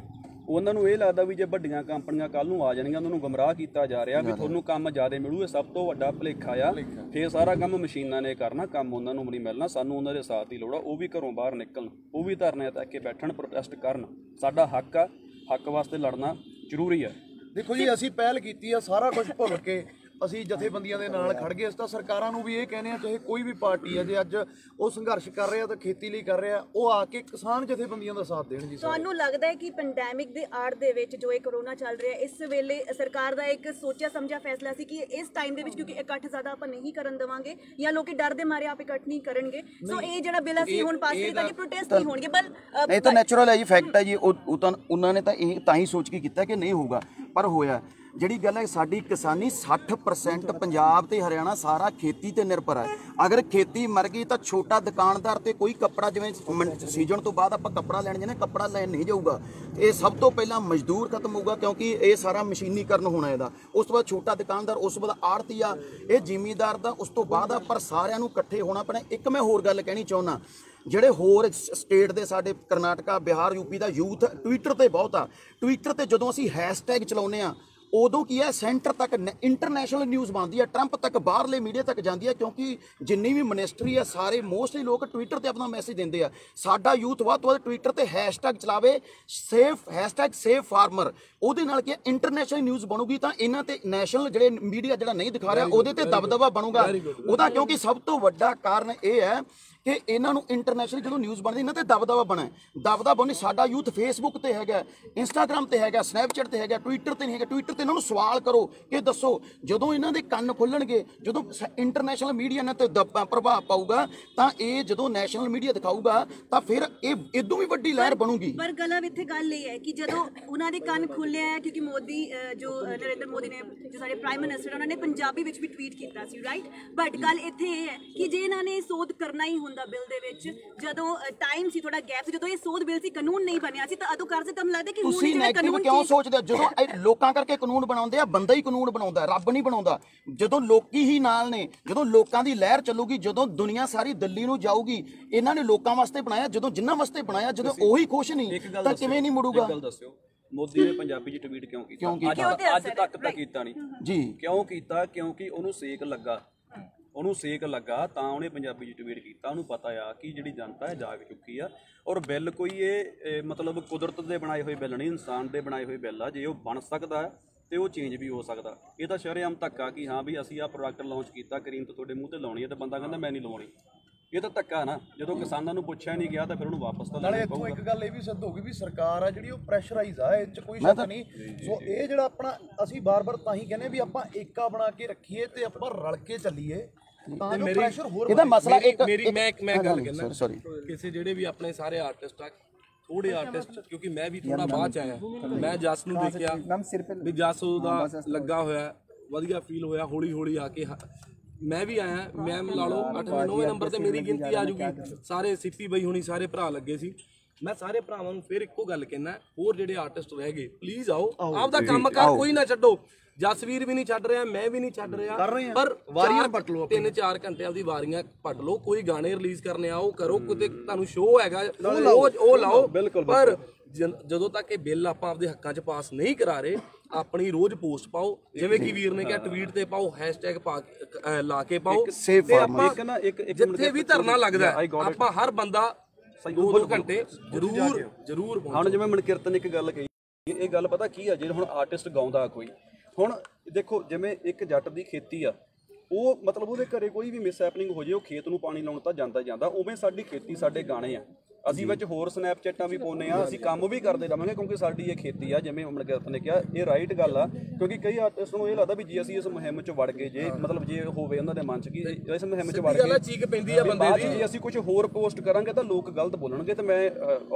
ਉਹਨਾਂ ਨੂੰ ਇਹ ਲੱਗਦਾ ਵੀ ਜੇ ਵੱਡੀਆਂ ਕੰਪਨੀਆਂ ਕੱਲ ਨੂੰ ਆ ਜਾਣਗੀਆਂ, ਉਹਨਾਂ ਨੂੰ ਗੁੰਮਰਾਹ ਕੀਤਾ ਜਾ ਰਿਹਾ ਵੀ ਤੁਹਾਨੂੰ ਕੰਮ ਜ਼ਿਆਦਾ ਮਿਲੂ। ਇਹ ਸਭ ਤੋਂ ਵੱਡਾ ਭੁਲੇਖਾ ਆ। ਫਿਰ ਸਾਰਾ ਕੰਮ ਮਸ਼ੀਨਾਂ ਨੇ ਕਰਨਾ, ਕੰਮ ਉਹਨਾਂ ਨੂੰ ਨਹੀਂ ਮਿਲਣਾ। ਸਾਨੂੰ ਉਹਨਾਂ ਦੇ ਸਾਥ ਦੀ ਲੋੜ ਆ। ਉਹ ਵੀ ਘਰੋਂ ਬਾਹਰ ਨਿਕਲਣ, ਉਹ ਵੀ ਧਰਨੇ ਤੱਕ ਕੇ ਬੈਠਣ, ਪ੍ਰੋਟੈਸਟ ਕਰਨ। ਸਾਡਾ ਹੱਕ ਆ, ਹੱਕ ਵਾਸਤੇ ਲੜਨਾ ਜ਼ਰੂਰੀ ਆ। ਦੇਖੋ ਜੀ, ਅਸੀਂ ਪਹਿਲ ਕੀਤੀ ਆ, ਸਾਰਾ ਕੁਝ ਭੁੱਲ ਕੇ ਅਸੀਂ ਜਥੇਬੰਦੀਆਂ ਦੇ ਨਾਲ ਖੜ ਗਏ। ਅਸੀਂ ਤਾਂ ਸਰਕਾਰਾਂ ਨੂੰ ਵੀ ਇਹ ਕਹਿੰਦੇ ਆ, ਚਾਹੇ ਕੋਈ ਵੀ ਪਾਰਟੀ ਆ, ਜੇ ਅੱਜ ਉਹ ਸੰਘਰਸ਼ ਕਰ ਰਿਹਾ ਤਾਂ ਖੇਤੀ ਲਈ ਕਰ ਰਿਹਾ, ਉਹ ਆ ਕੇ ਕਿਸਾਨ ਜਥੇਬੰਦੀਆਂ ਦਾ ਸਾਥ ਦੇਣ ਜੀ। ਤੁਹਾਨੂੰ ਲੱਗਦਾ ਹੈ ਕਿ ਪੈਂਡੈਮਿਕ ਦੇ ਆੜ ਦੇ ਵਿੱਚ ਜੋ ਇਹ ਕਰੋਨਾ ਚੱਲ ਰਿਹਾ, ਇਸ ਵੇਲੇ ਸਰਕਾਰ ਦਾ ਇੱਕ ਸੋਚਿਆ ਸਮਝਿਆ ਫੈਸਲਾ ਸੀ ਕਿ ਇਸ ਟਾਈਮ ਦੇ ਵਿੱਚ, ਕਿਉਂਕਿ ਇਕੱਠ ਜ਼ਿਆਦਾ ਆਪਾਂ ਨਹੀਂ ਕਰਨ ਦੇਵਾਂਗੇ ਜਾਂ ਲੋਕੀ ਡਰ ਦੇ ਮਾਰੇ ਆਪ ਇਕੱਠ ਨਹੀਂ ਕਰਨਗੇ, ਸੋ ਇਹ ਜਿਹੜਾ ਬਿੱਲ ਅਸੀਂ ਹੁਣ ਪਾਸ ਕੀਤਾ ਕਿ ਪ੍ਰੋਟੈਸਟ ਨਹੀਂ ਹੋਣਗੇ। ਪਰ ਇਹ ਤਾਂ ਨੈਚੁਰਲ ਹੈ ਜੀ, ਫੈਕਟ ਹੈ ਜੀ। ਉਹ ਤਾਂ ਉਹਨਾਂ ਨੇ ਤਾਂ ਇਹ ਤਾਂ ਹੀ ਸੋਚ ਕੇ ਕੀਤਾ ਕਿ ਨਹੀਂ ਹੋਊਗਾ, ਪਰ ਹੋਇਆ। ਜਿਹੜੀ ਗੱਲ ਹੈ, ਸਾਡੀ ਕਿਸਾਨੀ 60% ਪੰਜਾਬ ਤੇ ਹਰਿਆਣਾ ਸਾਰਾ ਖੇਤੀ ਤੇ ਨਿਰਭਰ ਹੈ। ਅਗਰ ਖੇਤੀ ਮਰ ਗਈ ਤਾਂ ਛੋਟਾ ਦੁਕਾਨਦਾਰ ਤੇ ਕੋਈ ਕੱਪੜਾ, ਜਿਵੇਂ ਸੀਜ਼ਨ ਤੋਂ ਬਾਅਦ ਆਪਾਂ ਕੱਪੜਾ ਲੈਣ ਜਾਂਦੇ, ਕੱਪੜਾ ਲੈਣ ਨਹੀਂ ਜਾਊਗਾ। ਇਹ ਸਭ ਤੋਂ ਪਹਿਲਾਂ ਮਜ਼ਦੂਰ ਖਤਮ ਹੋਊਗਾ, ਕਿਉਂਕਿ ਇਹ ਸਾਰਾ ਮਸ਼ੀਨੀਕਰਨ ਹੋਣਾ ਇਹਦਾ। ਉਸ ਤੋਂ ਬਾਅਦ ਛੋਟਾ ਦੁਕਾਨਦਾਰ, ਉਸ ਤੋਂ ਬਾਅਦ ਆੜਤੀਆ, ਇਹ ਜ਼ਿਮੀਂਦਾਰ ਦਾ ਉਸ ਤੋਂ ਬਾਅਦ ਆ। ਪਰ ਸਾਰਿਆਂ ਨੂੰ ਇਕੱਠੇ ਹੋਣਾ ਪੈਣਾ। ਇੱਕ ਮੈਂ ਹੋਰ ਗੱਲ ਕਹਿਣੀ ਚਾਹੁੰਦਾ, ਜਿਹੜੇ ਹੋਰ ਸਟੇਟ ਦੇ, ਸਾਡੇ ਕਰਨਾਟਕਾ, ਬਿਹਾਰ, ਯੂਪੀ ਦਾ ਯੂਥ ਟਵਿੱਟਰ ਤੇ ਬਹੁਤ ਆ। ਟਵਿੱਟਰ ਤੇ ਜਦੋਂ ਅਸੀਂ ਹੈਸ਼ਟੈਗ ਚਲਾਉਂਦੇ ਆ, ਉਦੋਂ ਕੀ ਹੈ, ਸੈਂਟਰ ਤੱਕ ਇੰਟਰਨੈਸ਼ਨਲ ਨਿਊਜ਼ ਬਣਦੀ ਹੈ, ਟਰੰਪ ਤੱਕ, ਬਾਹਰਲੇ ਮੀਡੀਆ ਤੱਕ ਜਾਂਦੀ ਹੈ। ਕਿਉਂਕਿ ਜਿੰਨੀ ਵੀ ਮਿਨਿਸਟਰੀ ਆ, ਸਾਰੇ ਮੋਸਟਲੀ ਲੋਕ ਟਵਿੱਟਰ ਤੇ ਆਪਣਾ ਮੈਸੇਜ ਦਿੰਦੇ ਆ। ਸਾਡਾ ਯੂਥ ਵੱਧ ਤੋਂ ਵੱਧ ਟਵਿੱਟਰ ਤੇ ਹੈਸ਼ਟੈਗ ਚਲਾਵੇ, ਸੇਫ ਫਾਰਮਰ। ਉਹਦੇ ਨਾਲ ਕੀ ਇੰਟਰਨੈਸ਼ਨਲ ਨਿਊਜ਼ ਬਣੂਗੀ, ਤਾਂ ਇਹਨਾਂ ਤੇ ਨੈਸ਼ਨਲ ਜਿਹੜੇ ਮੀਡੀਆ ਜਿਹੜਾ ਨਹੀਂ ਦਿਖਾ ਰਿਹਾ, ਉਹਦੇ ਤੇ ਦਬਦਬਾ ਬਣੂਗਾ ਉਹਦਾ। ਕਿਉਂਕਿ ਸਭ ਤੋਂ ਵੱਡਾ ਕਾਰਨ ਇਹ ਹੈ ਕਿ ਇਹਨਾਂ ਨੂੰ ਇੰਟਰਨੈਸ਼ਨਲ ਜਦੋਂ ਨਿਊਜ਼ ਬਣਦੀ, ਇਹਨਾਂ ਤੇ ਦਬਦਬਾ ਬਣੇ। ਸਾਡਾ ਯੂਥ ਫੇਸਬੁੱਕ ਤੇ ਹੈਗਾ, ਇੰਸਟਾਗ੍ਰਾਮ ਤੇ ਹੈਗਾ, ਸਨੈਪਚੈਟ ਤੇ ਹੈਗਾ, ਟਵਿੱਟਰ ਤੇ ਨਹੀਂ ਹੈਗਾ। ਟਵਿੱਟਰ ਤੇ ਇਹਨਾਂ ਨੂੰ ਸਵਾਲ ਕਰੋ ਕਿ ਦੱਸੋ, ਜਦੋਂ ਇਹਨਾਂ ਦੇ ਕੰਨ ਖੁੱਲਣਗੇ, ਜਦੋਂ ਇੰਟਰਨੈਸ਼ਨਲ ਮੀਡੀਆ ਨੇ ਤੇ ਪ੍ਰਭਾਵ ਪਾਊਗਾ, ਤਾਂ ਇਹ ਜਦੋਂ ਨੈਸ਼ਨਲ ਮੀਡੀਆ ਦਿਖਾਊਗਾ, ਤਾਂ ਫਿਰ ਇਹ ਇਦੋਂ ਵੀ ਵੱਡੀ ਲਹਿਰ ਬਣੂਗੀ। ਪਰ ਗਲਤ ਇੱਥੇ ਗੱਲ ਇਹ ਹੈ ਕਿ ਜਦੋਂ ਉਹਨਾਂ ਦੇ ਕੰਨ ਖੁੱਲੇ ਆ, ਕਿਉਂਕਿ ਮੋਦੀ ਜੋ ਨਰਿੰਦਰ ਮੋਦੀ ਨੇ, ਜੋ ਸਾਡੇ ਪ੍ਰਾਈਮ ਮਿਨਿਸਟਰ, ਉਹਨਾਂ ਨੇ ਪੰਜਾਬੀ ਵਿੱਚ ਵੀ ਟਵੀਟ ਕੀਤਾ ਸੀ, ਰਾਈਟ। ਬਟ ਗੱਲ ਇੱਥੇ ਇਹ ਹੈ ਕਿ ਜੇ ਇਹਨਾਂ ਨੇ ਸੋਧ ਕਰਨਾ ਹੀ ਹੁੰਦਾ ਬਿੱਲ ਦੇ ਵਿੱਚ, ਜਦੋਂ ਟਾਈਮ ਸੀ, ਥੋੜਾ ਗੈਪ ਸੀ, ਜਦੋਂ ਇਹ ਸੋਧ ਬਿੱਲ ਸੀ, ਕਾਨੂੰਨ ਨਹੀਂ ਬਣਿਆ ਸੀ, ਤਾਂ ਉਦੋਂ ਕਰ ਸਕਦੇ। ਤੁਹਾਨੂੰ ਲੱਗਦਾ ਕਿ ਹੁਣ ਜਿਹੜਾ ਕਾਨੂੰਨ ਕਿਉਂ ਸੋਚਦੇ ਹੋ? ਜਦੋਂ ਲੋਕਾਂ ਕਰਕੇ ਕਾਨੂੰਨ ਬਣਾਉਂਦੇ ਆ, ਬੰਦਾ ਹੀ ਕਾਨੂੰਨ ਬਣਾਉਂਦਾ, ਰੱਬ ਨਹੀਂ ਬਣਾਉਂਦਾ। ਜਦੋਂ ਲੋਕੀ ਹੀ ਨਾਲ ਨੇ, ਜਦੋਂ ਲੋਕਾਂ ਦੀ ਲਹਿਰ ਚੱਲੂਗੀ, ਜਦੋਂ ਦੁਨੀਆ ਸਾਰੀ ਦਿੱਲੀ ਨੂੰ ਜਾਊਗੀ, ਇਹਨਾਂ ਨੇ ਲੋਕਾਂ ਵਾਸਤੇ ਬਣਾਇਆ। ਜਦੋਂ ਜਿੰਨਾਂ ਵਾਸਤੇ ਬਣਾਇਆ, ਜਦੋਂ ਉਹੀ ਖੁਸ਼ ਨਹੀਂ, ਤਾਂ ਕਿਵੇਂ ਨਹੀਂ ਮੁੜੂਗਾ? ਇੱਕ ਗੱਲ ਦੱਸਿਓ, ਮੋਦੀ ਨੇ ਪੰਜਾਬੀ 'ਚ ਟਵੀਟ ਕਿਉਂ ਕੀਤਾ? ਅੱਜ ਤੱਕ ਤਾਂ ਕੀਤਾ ਨਹੀਂ ਜੀ। ਕਿਉਂ ਕੀਤਾ? ਕਿਉਂਕਿ ਉਹਨੂੰ ਸੇਕ ਲੱਗਾ ਤਾਂ ਉਹਨੇ ਪੰਜਾਬੀ 'ਚ ਟਵੀਟ ਕੀਤਾ। ਉਹਨੂੰ ਪਤਾ ਆ ਕਿ ਜਿਹੜੀ ਜਨਤਾ ਹੈ ਜਾਗ ਚੁੱਕੀ ਆ। ਔਰ ਬਿੱਲ ਕੋਈ ਇਹ ਮਤਲਬ ਕੁਦਰਤ ਦੇ ਬਣਾਏ ਹੋਏ ਬਿੱਲ ਨਹੀਂ, ਇਨਸਾਨ ਦੇ ਬਣਾਏ ਹੋਏ ਬਿੱਲ ਆ। ਜੇ ਉਹ ਬਣ ਸਕਦਾ ਤੇ ਉਹ ਚੇਂਜ ਵੀ ਹੋ ਸਕਦਾ। ਇਹ ਤਾਂ ਸ਼ਰੇਆਮ ਧੱਕਾ ਕਿ ਹਾਂ ਵੀ ਅਸੀਂ ਆਹ ਪ੍ਰੋਡਕਟ ਲਾਂਚ ਕੀਤਾ, ਕਰੀਮ ਤਾਂ ਤੁਹਾਡੇ ਮੂੰਹ ਤੇ ਲਾਉਣੀ ਹੈ, ਤੇ ਬੰਦਾ ਕਹਿੰਦਾ ਮੈਂ ਨਹੀਂ ਲਵਾਉਣੀ। ਇਹ ਤਾਂ ਧੱਕਾ ਨਾ। ਜਦੋਂ ਕਿਸਾਨਾਂ ਨੂੰ ਪੁੱਛਿਆ ਨਹੀਂ ਗਿਆ ਤਾਂ ਫਿਰ ਉਹਨੂੰ ਵਾਪਸ ਤਾਂ ਨਾਲੇ ਇੱਥੋਂ ਇੱਕ ਗੱਲ ਇਹ ਵੀ ਸਿੱਧ ਹੋ ਗਈ ਵੀ ਸਰਕਾਰ ਆ ਜਿਹੜੀ ਉਹ ਪ੍ਰੈਸ਼ਰਾਈਜ਼ ਆ, ਇਹ 'ਚ ਕੋਈ ਸ਼ੱਕ ਨਹੀਂ। ਸੋ ਇਹ ਜਿਹੜਾ ਆਪਣਾ, ਅਸੀਂ ਬਾਰ-ਬਾਰ ਤਾਂ ਹੀ ਕਹਿੰਦੇ ਵੀ ਆਪਾਂ ਏਕਾ ਬਣਾ ਕੇ ਰੱਖੀਏ ਤੇ ਆਪਾਂ ਰਲ ਕੇ ਚੱਲੀਏ, ਤਾਂ ਜੋ ਪ੍ਰੈਸ਼ਰ ਹੋਰ। ਇਹਦਾ ਮਸਲਾ ਇੱਕ ਮੈਂ ਗੱਲ ਕਹਿੰਦਾ, ਕਿਸੇ ਜਿਹੜੇ ਵੀ ਆਪਣੇ ਸਾਰੇ ਆਰਟਿਸਟ ਆ, ਥੋੜੇ ਆਰਟਿਸਟ, ਕਿਉਂਕਿ ਮੈਂ ਵੀ ਥੋੜਾ ਬਾਅਦ ਚ ਆਇਆ, ਮੈਂ ਜੱਸ ਨੂੰ ਦੇਖਿਆ ਵੀ ਜੱਸ ਦਾ ਲੱਗਾ ਹੋਇਆ, ਵਧੀਆ ਫੀਲ ਹੋਇਆ। ਹੌਲੀ ਆ ਕੇ ਮੈਂ ਵੀ ਆਇਆ, ਮੈਂ ਲਾ ਲਓ 8ਵੇਂ 9ਵੇਂ ਨੰਬਰ ਤੇ ਮੇਰੀ ਗਿਣਤੀ ਆ ਜੂਗੀ। ਸਾਰੇ ਸਿੱਪੀ ਬਈ ਹੁਣੀ ਸਾਰੇ ਭਰਾ ਲੱਗੇ ਸੀ। ਮੈਂ ਸਾਰੇ ਭਰਾਵਾਂ ਨੂੰ ਫਿਰ ਇੱਕੋ ਗੱਲ ਕਹਿਣਾ, ਹੋਰ ਜਿਹੜੇ ਆਰਟਿਸਟ ਰਹਿ ਗਏ, ਪਲੀਜ਼ ਆਓ, ਆਪਦਾ ਕੰਮ ਕਰ, ਕੋਈ ਨਾ ਛੱਡੋ। ਜਸਵੀਰ ਵੀ ਨਹੀਂ ਛੱਡ ਰਿਹਾ, ਮੈਂ ਵੀ ਨਹੀਂ ਛੱਡ ਰਿਹਾ, ਪਰ ਵਾਰੀਆਂ ਪੱਟ ਲਓ, 3-4 ਘੰਟੇ ਆਪਦੀ ਵਾਰੀਆਂ ਪੱਟ ਲਓ। ਕੋਈ ਗਾਣੇ ਰਿਲੀਜ਼ ਕਰਨੇ ਆ, ਉਹ ਕਰੋ। ਕਿਤੇ ਤੁਹਾਨੂੰ ਸ਼ੋਅ ਹੈਗਾ, ਉਹ ਲਾਓ। ਪਰ ਜਦੋਂ ਤੱਕ ਇਹ ਬਿੱਲ ਆਪਾਂ ਆਪਦੇ ਹੱਕਾਂ 'ਚ ਪਾਸ ਨਹੀਂ ਕਰਾ ਰਹੇ, ਆਪਣੀ ਰੋਜ਼ ਪੋਸਟ ਪਾਓ, ਜਿਵੇਂ ਕਿ ਵੀਰ ਨੇ ਕਿਹਾ, ਟਵੀਟ ਤੇ ਪਾਓ, ਹੈਸ਼ਟੈਗ ਲਾ ਕੇ ਪਾਓ। ਤੇ ਆਪਾਂ ਜਿੱਥੇ ਵੀ ਧਰਨਾ ਲੱਗਦਾ, ਆਪਾਂ ਹਰ ਬੰਦਾ 2 ਘੰਟੇ ਜ਼ਰੂਰ। ਹੁਣ ਜਿਵੇਂ ਮਨਕਿਰਤ ਨੇ ਇੱਕ ਗੱਲ ਕਹੀ, ਇਹ ਗੱਲ ਪਤਾ ਕੀ ਆ, ਜੇ ਹੁਣ ਆਰਟਿਸਟ ਗਾਉਂਦਾ ਕੋਈ, ਹੁਣ ਦੇਖੋ ਜਿਵੇਂ ਇੱਕ ਜੱਟ ਦੀ ਖੇਤੀ ਆ, ਉਹ ਮਤਲਬ ਉਹਦੇ ਘਰੇ ਕੋਈ ਵੀ ਮਿਸ ਹੈਪਨਿੰਗ ਹੋ ਜੇ, ਉਹ ਖੇਤ ਨੂੰ ਪਾਣੀ ਲਾਉਣ ਤਾਂ ਜਾਂਦਾ। ਉਵੇਂ ਸਾਡੀ ਖੇਤੀ, ਸਾਡੇ ਗਾਣੇ ਆ, ਅਸੀਂ ਵਿੱਚ ਹੋਰ ਸਨੈਪਚੈਟਾਂ ਵੀ ਪਾਉਂਦੇ ਆ, ਅਸੀਂ ਕੰਮ ਵੀ ਕਰਦੇ ਰਵਾਂਗੇ ਕਿਉਂਕਿ ਸਾਡੀ ਇਹ ਖੇਤੀ ਆ। ਜਿਵੇਂ ਅਮਨਕਿਰਤ ਨੇ ਕਿਹਾ ਇਹ ਰਾਈਟ ਗੱਲ ਆ, ਕਿਉਂਕਿ ਕਈ ਆਰਟਿਸਟ ਨੂੰ ਇਹ ਲੱਗਦਾ ਵੀ ਜੇ ਅਸੀਂ ਇਸ ਮੁਹਿੰਮ 'ਚ ਵੜ ਗਏ, ਜੇ ਮਤਲਬ ਜੇ ਹੋਵੇ ਉਹਨਾਂ ਦੇ ਮਨ 'ਚ ਕਿ ਇਸ ਮੁਹਿੰਮ 'ਚ ਵੜ ਗਏ ਚੀਕ ਪੈਂਦੀ ਆ ਬੰਦੇ ਦੀ, ਜੇ ਅਸੀਂ ਕੁਝ ਹੋਰ ਪੋਸਟ ਕਰਾਂਗੇ ਤਾਂ ਲੋਕ ਗਲਤ ਬੋਲਣਗੇ। ਤੇ ਮੈਂ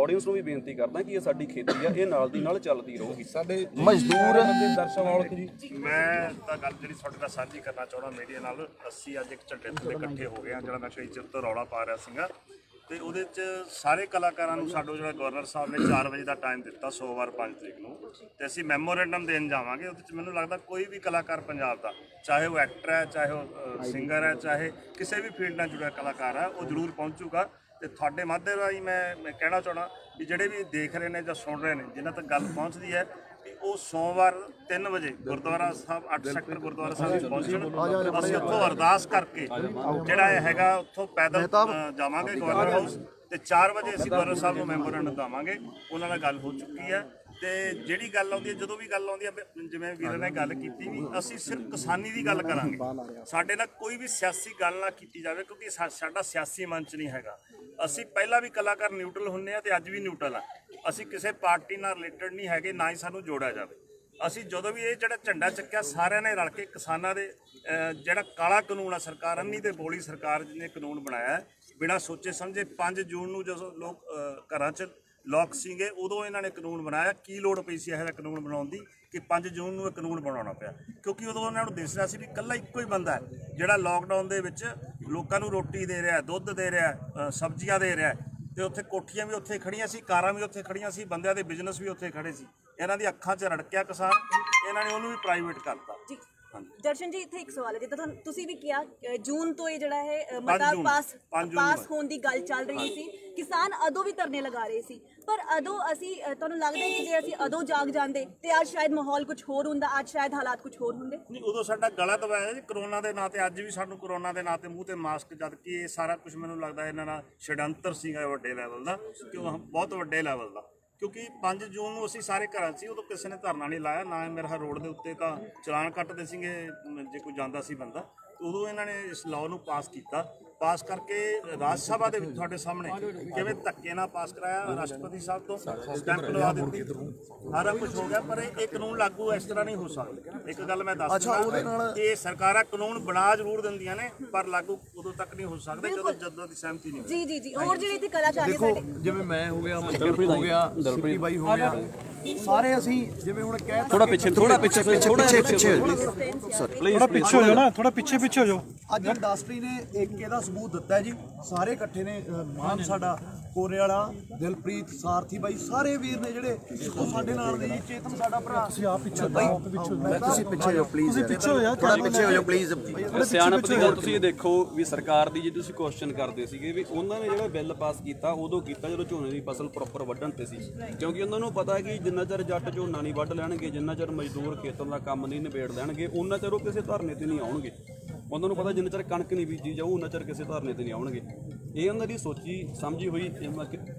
ਆਡੀਅנס ਨੂੰ ਵੀ ਬੇਨਤੀ ਕਰਦਾ ਕਿ ਇਹ ਸਾਡੀ ਖੇਤੀ ਆ, ਇਹ ਨਾਲ ਦੀ ਨਾਲ ਚੱਲਦੀ ਰਹੂਗੀ। ਸਾਡੇ ਮਜ਼ਦੂਰ ਦਰਸ਼ਨ ਔਲਖ ਜੀ, ਮੈਂ ਤਾਂ ਗੱਲ ਜਿਹੜੀ ਤੁਹਾਡੇ ਨਾਲ ਸਾਂਝੀ ਕਰਨਾ ਚਾਹੁੰਦਾ ਮੀਡੀਆ ਨਾਲ। ਅਸੀਂ ਅੱਜ ਇੱਕ ਝੰਡੇ ਥੱਲੇ ਇਕੱਠੇ ਹੋ ਗਏ ਹਾਂ, ਜਿਹੜਾ ਮੈਂ ਕਈ ਚਿਰ ਤੋਂ ਰੌਲਾ ਪਾ ਰਿਹਾ ਸੀਗਾ, ਤੇ ਉਹਦੇ 'ਚ ਸਾਰੇ ਕਲਾਕਾਰਾਂ ਨੂੰ ਸਾਡੋ ਜਿਹੜਾ ਗਵਰਨਰ ਸਾਹਿਬ ਨੇ 4 ਵਜੇ ਦਾ ਟਾਈਮ ਦਿੱਤਾ ਸੋਮਵਾਰ 5 ਤਰੀਕ ਨੂੰ, ਤੇ ਅਸੀਂ ਮੈਮੋਰੈਂਡਮ ਦੇਣ ਜਾਵਾਂਗੇ। ਉਹਦੇ 'ਚ ਮੈਨੂੰ ਲੱਗਦਾ ਕੋਈ ਵੀ ਕਲਾਕਾਰ ਪੰਜਾਬ ਦਾ, ਚਾਹੇ ਉਹ ਐਕਟਰ ਹੈ, ਚਾਹੇ ਉਹ ਸਿੰਗਰ ਹੈ, ਚਾਹੇ ਕਿਸੇ ਵੀ ਫੀਲਡ ਨਾਲ ਜੁੜਿਆ ਕਲਾਕਾਰ ਹੈ, ਉਹ ਜ਼ਰੂਰ ਪਹੁੰਚੂਗਾ। ਤੇ ਤੁਹਾਡੇ ਮਾਧਿਅਮ ਰਾਹੀਂ ਮੈਂ ਕਹਿਣਾ ਚਾਹੁੰਦਾ ਵੀ ਜਿਹੜੇ ਵੀ ਦੇਖ ਰਹੇ ਨੇ ਜਾਂ ਸੁਣ ਰਹੇ ਨੇ, ਜਿਨ੍ਹਾਂ ਤੱਕ ਗੱਲ ਪਹੁੰਚਦੀ ਹੈ ਕਿ ਉਹ ਸੋਮਵਾਰ 3 ਵਜੇ ਗੁਰਦੁਆਰਾ ਸਾਹਿਬ 8 ਸੈਕਟਰ ਗੁਰਦੁਆਰਾ ਸਾਹਿਬ ਵਿੱਚ ਪਹੁੰਚਣ। ਅਸੀਂ ਉੱਥੋਂ ਅਰਦਾਸ ਕਰਕੇ ਜਿਹੜਾ ਇਹ ਹੈਗਾ ਉੱਥੋਂ ਪੈਦਲ ਜਾਵਾਂਗੇ ਗਵਰਨਰ ਹਾਊਸ, ਤੇ 4 ਵਜੇ ਅਸੀਂ ਗਵਰਨਰ ਸਾਹਿਬ ਨੂੰ ਮੈਮੋਰੈਂਡਮ ਦੇਵਾਂਗੇ। ਉਹਨਾਂ ਨਾਲ ਗੱਲ ਹੋ ਚੁੱਕੀ ਹੈ। ਤੇ ਜਿਹੜੀ ਗੱਲ ਆਉਂਦੀ ਹੈ, ਜਦੋਂ ਵੀ ਗੱਲ ਆਉਂਦੀ ਹੈ, ਜਿਵੇਂ ਵੀਰ ਨੇ ਗੱਲ ਕੀਤੀ ਵੀ ਅਸੀਂ ਸਿਰਫ ਕਿਸਾਨੀ ਦੀ ਗੱਲ ਕਰਾਂਗੇ, ਸਾਡੇ ਨਾਲ ਕੋਈ ਵੀ ਸਿਆਸੀ ਗੱਲ ਨਾ ਕੀਤੀ ਜਾਵੇ, ਕਿਉਂਕਿ ਸਾਡਾ ਸਿਆਸੀ ਮੰਚ ਨਹੀਂ ਹੈਗਾ। ਅਸੀਂ ਪਹਿਲਾਂ ਵੀ ਕਲਾਕਾਰ ਨਿਊਟਰਲ ਹੁੰਦੇ ਆ ਤੇ ਅੱਜ ਵੀ ਨਿਊਟਰਲ ਆ। ਅਸੀਂ ਕਿਸੇ ਪਾਰਟੀ ਨਾਲ ਰਿਲੇਟਡ ਨਹੀਂ ਹੈਗੇ, ਨਾ ਹੀ ਸਾਨੂੰ ਜੋੜਿਆ ਜਾਵੇ। ਅਸੀਂ ਜਦੋਂ ਵੀ ਇਹ ਜਿਹੜਾ ਝੰਡਾ ਚੱਕਿਆ, ਸਾਰਿਆਂ ਨੇ ਰਲ ਕੇ ਕਿਸਾਨਾਂ ਦੇ ਜਿਹੜਾ ਕਾਲਾ ਕਾਨੂੰਨ ਆ, ਸਰਕਾਰ ਅੰਨੀ ਤੇ ਬੋਲੀ ਸਰਕਾਰ ਨੇ ਕਾਨੂੰਨ ਬਣਾਇਆ ਬਿਨਾਂ ਸੋਚੇ ਸਮਝੇ। 5 ਜੂਨ ਨੂੰ ਜਦੋਂ ਲੋਕ ਘਰਾਂ 'ਚ ਲੋਕ ਸੀਗੇ, ਉਦੋਂ ਇਹਨਾਂ ਨੇ ਕਾਨੂੰਨ ਬਣਾਇਆ। ਕੀ ਲੋੜ ਪਈ ਸੀ ਇਹੋ ਜਿਹਾ ਕਾਨੂੰਨ ਬਣਾਉਣ ਦੀ ਕਿ 5 ਜੂਨ ਨੂੰ ਇਹ ਕਾਨੂੰਨ ਬਣਾਉਣਾ ਪਿਆ? ਕਿਉਂਕਿ ਉਦੋਂ ਉਹਨਾਂ ਨੂੰ ਦਿਸ ਰਿਹਾ ਸੀ ਵੀ ਇਕੱਲਾ ਇੱਕੋ ਹੀ ਬੰਦਾ ਹੈ ਜਿਹੜਾ ਲੋਕਡਾਊਨ ਦੇ ਵਿੱਚ ਲੋਕਾਂ ਨੂੰ ਰੋਟੀ ਦੇ ਰਿਹਾ, ਦੁੱਧ ਦੇ ਰਿਹਾ, ਸਬਜ਼ੀਆਂ ਦੇ ਰਿਹਾ। ਤੇ ਉੱਥੇ ਕੋਠੀਆਂ ਵੀ ਉੱਥੇ ਖੜੀਆਂ ਸੀ, ਕਾਰਾਂ ਵੀ ਉੱਥੇ ਖੜੀਆਂ ਸੀ, ਬੰਦਿਆਂ ਦੇ ਬਿਜ਼ਨਸ ਵੀ ਉੱਥੇ ਖੜੇ ਸੀ। ਇਹਨਾਂ ਦੀ ਅੱਖਾਂ 'ਚ ਰੜਕਿਆ ਕਿਸਾਨ, ਇਹਨਾਂ ਨੇ ਉਹਨੂੰ ਵੀ ਪ੍ਰਾਈਵੇਟ ਕਰਤਾ। ਦਰਸ਼ਨ ਜੀ, ਇੱਥੇ ਇੱਕ ਸਵਾਲ ਹੈ, ਜਿੱਦਾਂ ਤੁਸੀਂ ਵੀ ਕਿਹਾ ਜੂਨ ਤੋਂ ਇਹ ਜਿਹੜਾ ਹੈ ਮਤਾ ਪਾਸ ਹੋਣ ਦੀ ਗੱਲ ਚੱਲ ਰਹੀ ਸੀ, ਕਿਸਾਨ ਅਦੋਂ ਵੀ ਧਰਨੇ ਲਗਾ ਰਹੇ ਸੀ, ਪਰ ਅਦੋਂ ਅਸੀਂ ਤੁਹਾਨੂੰ ਲੱਗਦਾ ਕਿ ਜੇ ਅਸੀਂ ਅਦੋਂ ਜਾਗ ਜਾਂਦੇ ਤੇ ਅੱਜ ਸ਼ਾਇਦ ਮਾਹੌਲ ਕੁਝ ਹੋਰ ਹੁੰਦਾ, ਅੱਜ ਸ਼ਾਇਦ ਹਾਲਾਤ ਕੁਝ ਹੋਰ ਹੁੰਦੇ? ਨਹੀਂ, ਉਦੋਂ ਸਾਡਾ ਗਲਾ ਦਬਾਇਆ ਜੀ ਕਰੋਨਾ ਦੇ ਨਾਂ ਤੇ। ਅੱਜ ਵੀ ਸਾਨੂੰ ਕਰੋਨਾ ਦੇ ਨਾਂ ਤੇ ਮੂੰਹ ਤੇ ਮਾਸਕ, ਜਦ ਕਿ ਇਹ ਸਾਰਾ ਕੁਝ ਮੈਨੂੰ ਲੱਗਦਾ ਇਹਨਾਂ ਨਾਲ ਛੜੰਤਰ ਸੀਗਾ ਵੱਡੇ ਲੈਵਲ ਦਾ, ਕਿਉਂ ਬਹੁਤ ਵੱਡੇ ਲੈਵਲ ਦਾ। ਕਿਉਂਕਿ 5 ਜੂਨ ਨੂੰ ਅਸੀਂ ਸਾਰੇ ਘਰਾਂ ਸੀ, ਉਦੋਂ ਕਿਸੇ ਨੇ ਧਰਨਾ ਨਹੀਂ ਲਾਇਆ, ਨਾ ਮੇਰਾ ਰੋਡ ਦੇ ਉੱਤੇ ਤਾਂ ਚਲਾਨ ਕੱਟਦੇ ਸੀਗੇ ਜੇ ਕੋਈ ਜਾਂਦਾ ਸੀ ਬੰਦਾ। ਉਦੋਂ ਇਹਨਾਂ ਨੇ ਇਸ ਲਾਅ ਨੂੰ ਪਾਸ ਕੀਤਾ, ਪਾਸ ਕਰਕੇ ਰਾਜ ਸਭਾ ਦੇ ਵਿੱਚ ਤੁਹਾਡੇ ਸਾਹਮਣੇ ਕਿਵੇਂ ਧੱਕੇ ਨਾਲ ਪਾਸ ਕਰਾਇਆ, ਰਾਸ਼ਟਰਪਤੀ ਸਾਹਿਬ ਤੋਂ ਸਟੈਂਪ ਲਵਾ ਦਿੱਤੀ, ਸਾਰਾ ਕੁਝ ਹੋ ਗਿਆ। ਪਰ ਇਹ ਕਾਨੂੰਨ ਲਾਗੂ ਇਸ ਤਰ੍ਹਾਂ ਨਹੀਂ ਹੋ ਸਕਦਾ। ਇੱਕ ਗੱਲ ਮੈਂ ਦੱਸ ਦਿੰਦਾ, ਇਹ ਸਰਕਾਰਾਂ ਕਾਨੂੰਨ ਬਣਾ ਜ਼ਰੂਰ ਦਿੰਦੀਆਂ ਨੇ, ਪਰ ਲਾਗੂ ਉਦੋਂ ਤੱਕ ਨਹੀਂ ਹੋ ਸਕਦੇ ਜਦੋਂ ਦੀ ਸਹਿਮਤੀ ਨਹੀਂ ਹੋਵੇ। ਜੀ ਜੀ, ਹੋਰ ਜਿਹੜੇ ਇੱਥੇ ਕਲਾਕਾਰ ਨੇ ਸਾਡੇ, ਜਿਵੇਂ ਮੈਂ ਹੋ ਗਿਆ, ਮਨਕਿਰਤ ਹੋ ਗਿਆ, ਸਿੱਪੀ ਬਾਈ ਹੋ ਗਿਆ, ਸਾਰੇ ਅਸੀਂ ਜਿਵੇਂ ਹੁਣ ਕਹਿ ਥੋੜਾ ਪਿੱਛੇ ਥੋੜਾ ਪਿੱਛੇ ਹੋ ਜਾਓ ਨਾ, ਥੋੜਾ ਪਿੱਛੇ ਹੋ ਜਾਓ। ਅੱਜ ਇੰਡਸਟਰੀ ਨੇ ਏਕੇ ਦਾ ਸਬੂਤ ਦਿੱਤਾ ਜੀ। ਸਾਰੇ ਇਕੱਠੇ ਨੇ, ਮਾਨ ਸਾਡਾ, ਕੋਰੇ ਵਾਲਾ, ਦਿਲਪ੍ਰੀਤ, ਸਾਰਥੀ ਬਾਈ, ਸਾਰੇ ਵੀਰ ਨੇ ਜਿਹੜੇ ਉਹ ਸਾਡੇ ਨਾਲ ਨੇ ਜੀ। ਚੇਤਨ ਸਾਡਾ ਭਰਾ, ਤੁਸੀਂ ਆਪ ਪਿੱਛੇ ਜਾਓ, ਤੁਸੀਂ ਪਿੱਛੇ ਹੋ ਪਲੀਜ਼, ਤੁਸੀਂ ਪਿੱਛੇ ਹੋ ਯਾਰ, ਥੋੜਾ ਪਿੱਛੇ ਹੋ ਜਾਓ ਪਲੀਜ਼। ਸਿਆਣਪ ਦੀ ਗੱਲ ਤੁਸੀਂ ਇਹ ਦੇਖੋ ਵੀ ਸਰਕਾਰ ਦੀ, ਜੇ ਤੁਸੀਂ ਕੁਐਸਚਨ ਕਰਦੇ ਸੀਗੇ ਵੀ ਉਹਨਾਂ ਨੇ ਜਿਹੜਾ ਬਿੱਲ ਪਾਸ ਕੀਤਾ ਉਦੋਂ ਕੀਤਾ ਜਦੋਂ ਝੋਨੇ ਦੀ ਫਸਲ ਪ੍ਰੋਪਰ ਵੱਢਣ ਤੇ ਸੀ, ਕਿਉਂਕਿ ਉਹਨਾਂ ਨੂੰ ਪਤਾ ਕਿ ਜਿੰਨਾ ਚਿਰ ਜੱਟ ਝੋਨਾ ਨਹੀਂ ਵੱਢ ਲੈਣਗੇ, ਜਿੰਨਾ ਚਿਰ ਮਜ਼ਦੂਰ ਖੇਤਾਂ ਦਾ ਕੰਮ ਨਹੀਂ ਨਿਬੇੜ ਲੈਣਗੇ, ਉਹਨਾਂ ਚਿਰ ਉਹ ਕਿਸੇ ਧਰਨੇ ਤੇ ਨਹੀਂ ਆਉਣਗੇ। ਉਹਨਾਂ ਨੂੰ ਪਤਾ ਜਿੰਨਾ ਚਿਰ ਕਣਕ ਨਹੀਂ ਬੀਜੀ ਜਾਊ, ਉਹਨਾਂ ਚਿਰ ਕਿਸੇ ਧਰਨੇ ਤੇ ਨਹੀਂ ਆਉਣਗੇ। ਇਹ ਉਹਨਾਂ ਦੀ ਸੋਚੀ ਸਮਝੀ ਹੋਈ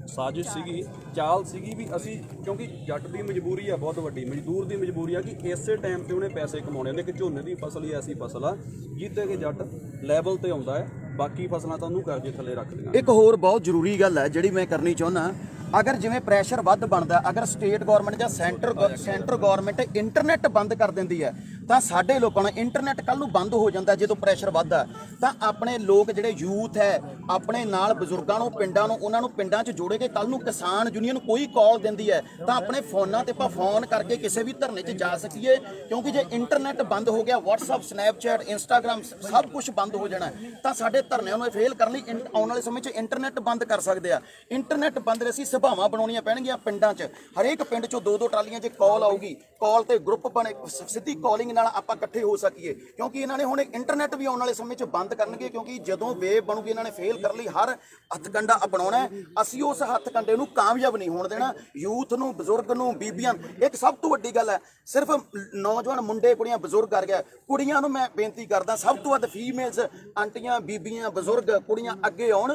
ਸਾਜ਼ਿਸ਼ ਸੀਗੀ, ਚਾਲ ਸੀਗੀ ਵੀ ਅਸੀਂ, ਕਿਉਂਕਿ ਜੱਟ ਦੀ ਮਜਬੂਰੀ ਆ ਬਹੁਤ ਵੱਡੀ, ਮਜ਼ਦੂਰ ਦੀ ਮਜਬੂਰੀ ਆ ਕਿ ਇਸੇ ਟਾਈਮ ਤੇ ਉਹਨੇ ਪੈਸੇ ਕਮਾਉਣੇ ਨੇ। ਕਿ ਝੋਨੇ ਦੀ ਫਸਲ ਹੀ ਐਸੀ ਫਸਲ ਆ ਜਿਹਦੇ ਕਿ ਜੱਟ ਲੈਵਲ ਤੇ ਆਉਂਦਾ ਹੈ, ਬਾਕੀ ਫਸਲਾਂ ਤਾਂ ਉਹਨੂੰ ਕਰਜ਼ੇ ਥੱਲੇ ਰੱਖਦੀਆਂ। ਇੱਕ ਹੋਰ ਬਹੁਤ ਜ਼ਰੂਰੀ ਗੱਲ ਹੈ ਜਿਹੜੀ ਮੈਂ ਕਰਨੀ ਚਾਹੁੰਦਾ, ਅਗਰ ਜਿਵੇਂ ਪ੍ਰੈਸ਼ਰ ਵੱਧ ਬਣਦਾ, ਅਗਰ ਸਟੇਟ ਗਵਰਨਮੈਂਟ ਜਾਂ ਸੈਂਟਰ ਗਵਰਨਮੈਂਟ ਇੰਟਰਨੈਟ ਬੰਦ ਕਰ ਦਿੰਦੀ ਹੈ ਤਾਂ ਸਾਡੇ ਲੋਕਾਂ ਨੂੰ ਇੰਟਰਨੈਟ ਕੱਲ ਨੂੰ ਬੰਦ ਹੋ ਜਾਂਦਾ। ਜਦੋਂ ਪ੍ਰੈਸ਼ਰ ਵੱਧਦਾ ਤਾਂ ਆਪਣੇ ਲੋਕ ਜਿਹੜੇ ਯੂਥ ਹੈ, ਆਪਣੇ ਨਾਲ ਬਜ਼ੁਰਗਾਂ ਨੂੰ, ਪਿੰਡਾਂ ਨੂੰ, ਉਹਨਾਂ ਨੂੰ ਪਿੰਡਾਂ 'ਚ ਜੋੜੇ ਕੇ ਕੱਲ ਨੂੰ ਕਿਸਾਨ ਯੂਨੀਅਨ ਕੋਈ ਕਾਲ ਦਿੰਦੀ ਹੈ ਤਾਂ ਆਪਣੇ ਫੋਨਾਂ ਤੇ ਆਪਾਂ ਫੋਨ ਕਰਕੇ ਕਿਸੇ ਵੀ ਧਰਨੇ 'ਚ ਜਾ ਸਕੀਏ। ਕਿਉਂਕਿ ਜੇ ਇੰਟਰਨੈਟ ਬੰਦ ਹੋ ਗਿਆ, WhatsApp, Snapchat, Instagram ਸਭ ਕੁਝ ਬੰਦ ਹੋ ਜਾਣਾ, ਤਾਂ ਸਾਡੇ ਧਰਨਿਆਂ ਨੂੰ ਫੇਲ ਕਰਨ ਲਈ ਆਉਣ ਵਾਲੇ ਸਮੇਂ 'ਚ ਇੰਟਰਨੈਟ ਬੰਦ ਕਰ ਸਕਦੇ ਆ। ਇੰਟਰਨੈਟ ਬੰਦ ਅਸੀਂ ਸਭਾਵਾਂ ਬਣਾਉਣੀਆਂ ਪੈਣਗੀਆਂ ਪਿੰਡਾਂ 'ਚ, ਹਰੇਕ ਪਿੰਡ 'ਚੋਂ 2-2 ਟਰਾਲੀਆਂ 'ਚ ਕਾਲ ਆਊਗੀ, ਕਾਲ ਤੇ ਗਰੁੱਪ ਬਣੇ, ਸਿੱਧੀ ਕਾਲਿੰਗ ਨਾਲ ਆਪਾਂ ਇਕੱਠੇ ਹੋ ਸਕੀਏ। ਕਿਉਂਕਿ ਇਹਨਾਂ ਨੇ ਹੁਣ ਇੰਟਰਨੈਟ ਵੀ ਆਉਣ ਵਾਲੇ ਸਮੇਂ 'ਚ ਬੰਦ ਕਰਨਗੇ, ਕਿਉਂਕਿ ਜਦੋਂ ਵੇਵ ਬਣੂਗੀ ਇਹਨਾਂ ਨੇ ਫੇਲ ਕਰਨ ਲਈ ਹਰ ਹੱਥਕੰਡਾ ਅਪਣਾਉਣਾ ਹੈ। ਅਸੀਂ ਉਸ ਹੱਥਕੰਡੇ ਨੂੰ ਕਾਮਯਾਬ ਨਹੀਂ ਹੋਣ ਦੇਣਾ। ਯੂਥ ਨੂੰ, ਬਜ਼ੁਰਗ ਨੂੰ, ਬੀਬੀਆਂ, ਇੱਕ ਸਭ ਤੋਂ ਵੱਡੀ ਗੱਲ ਹੈ, ਸਿਰਫ ਨੌਜਵਾਨ ਮੁੰਡੇ ਕੁੜੀਆਂ ਬਜ਼ੁਰਗ ਕਰ ਗਿਆ, ਕੁੜੀਆਂ ਨੂੰ ਮੈਂ ਬੇਨਤੀ ਕਰਦਾ ਸਭ ਤੋਂ ਵੱਧ ਫੀਮੇਲਸ, ਆਂਟੀਆਂ, ਬੀਬੀਆਂ, ਬਜ਼ੁਰਗ, ਕੁੜੀਆਂ ਅੱਗੇ ਆਉਣ।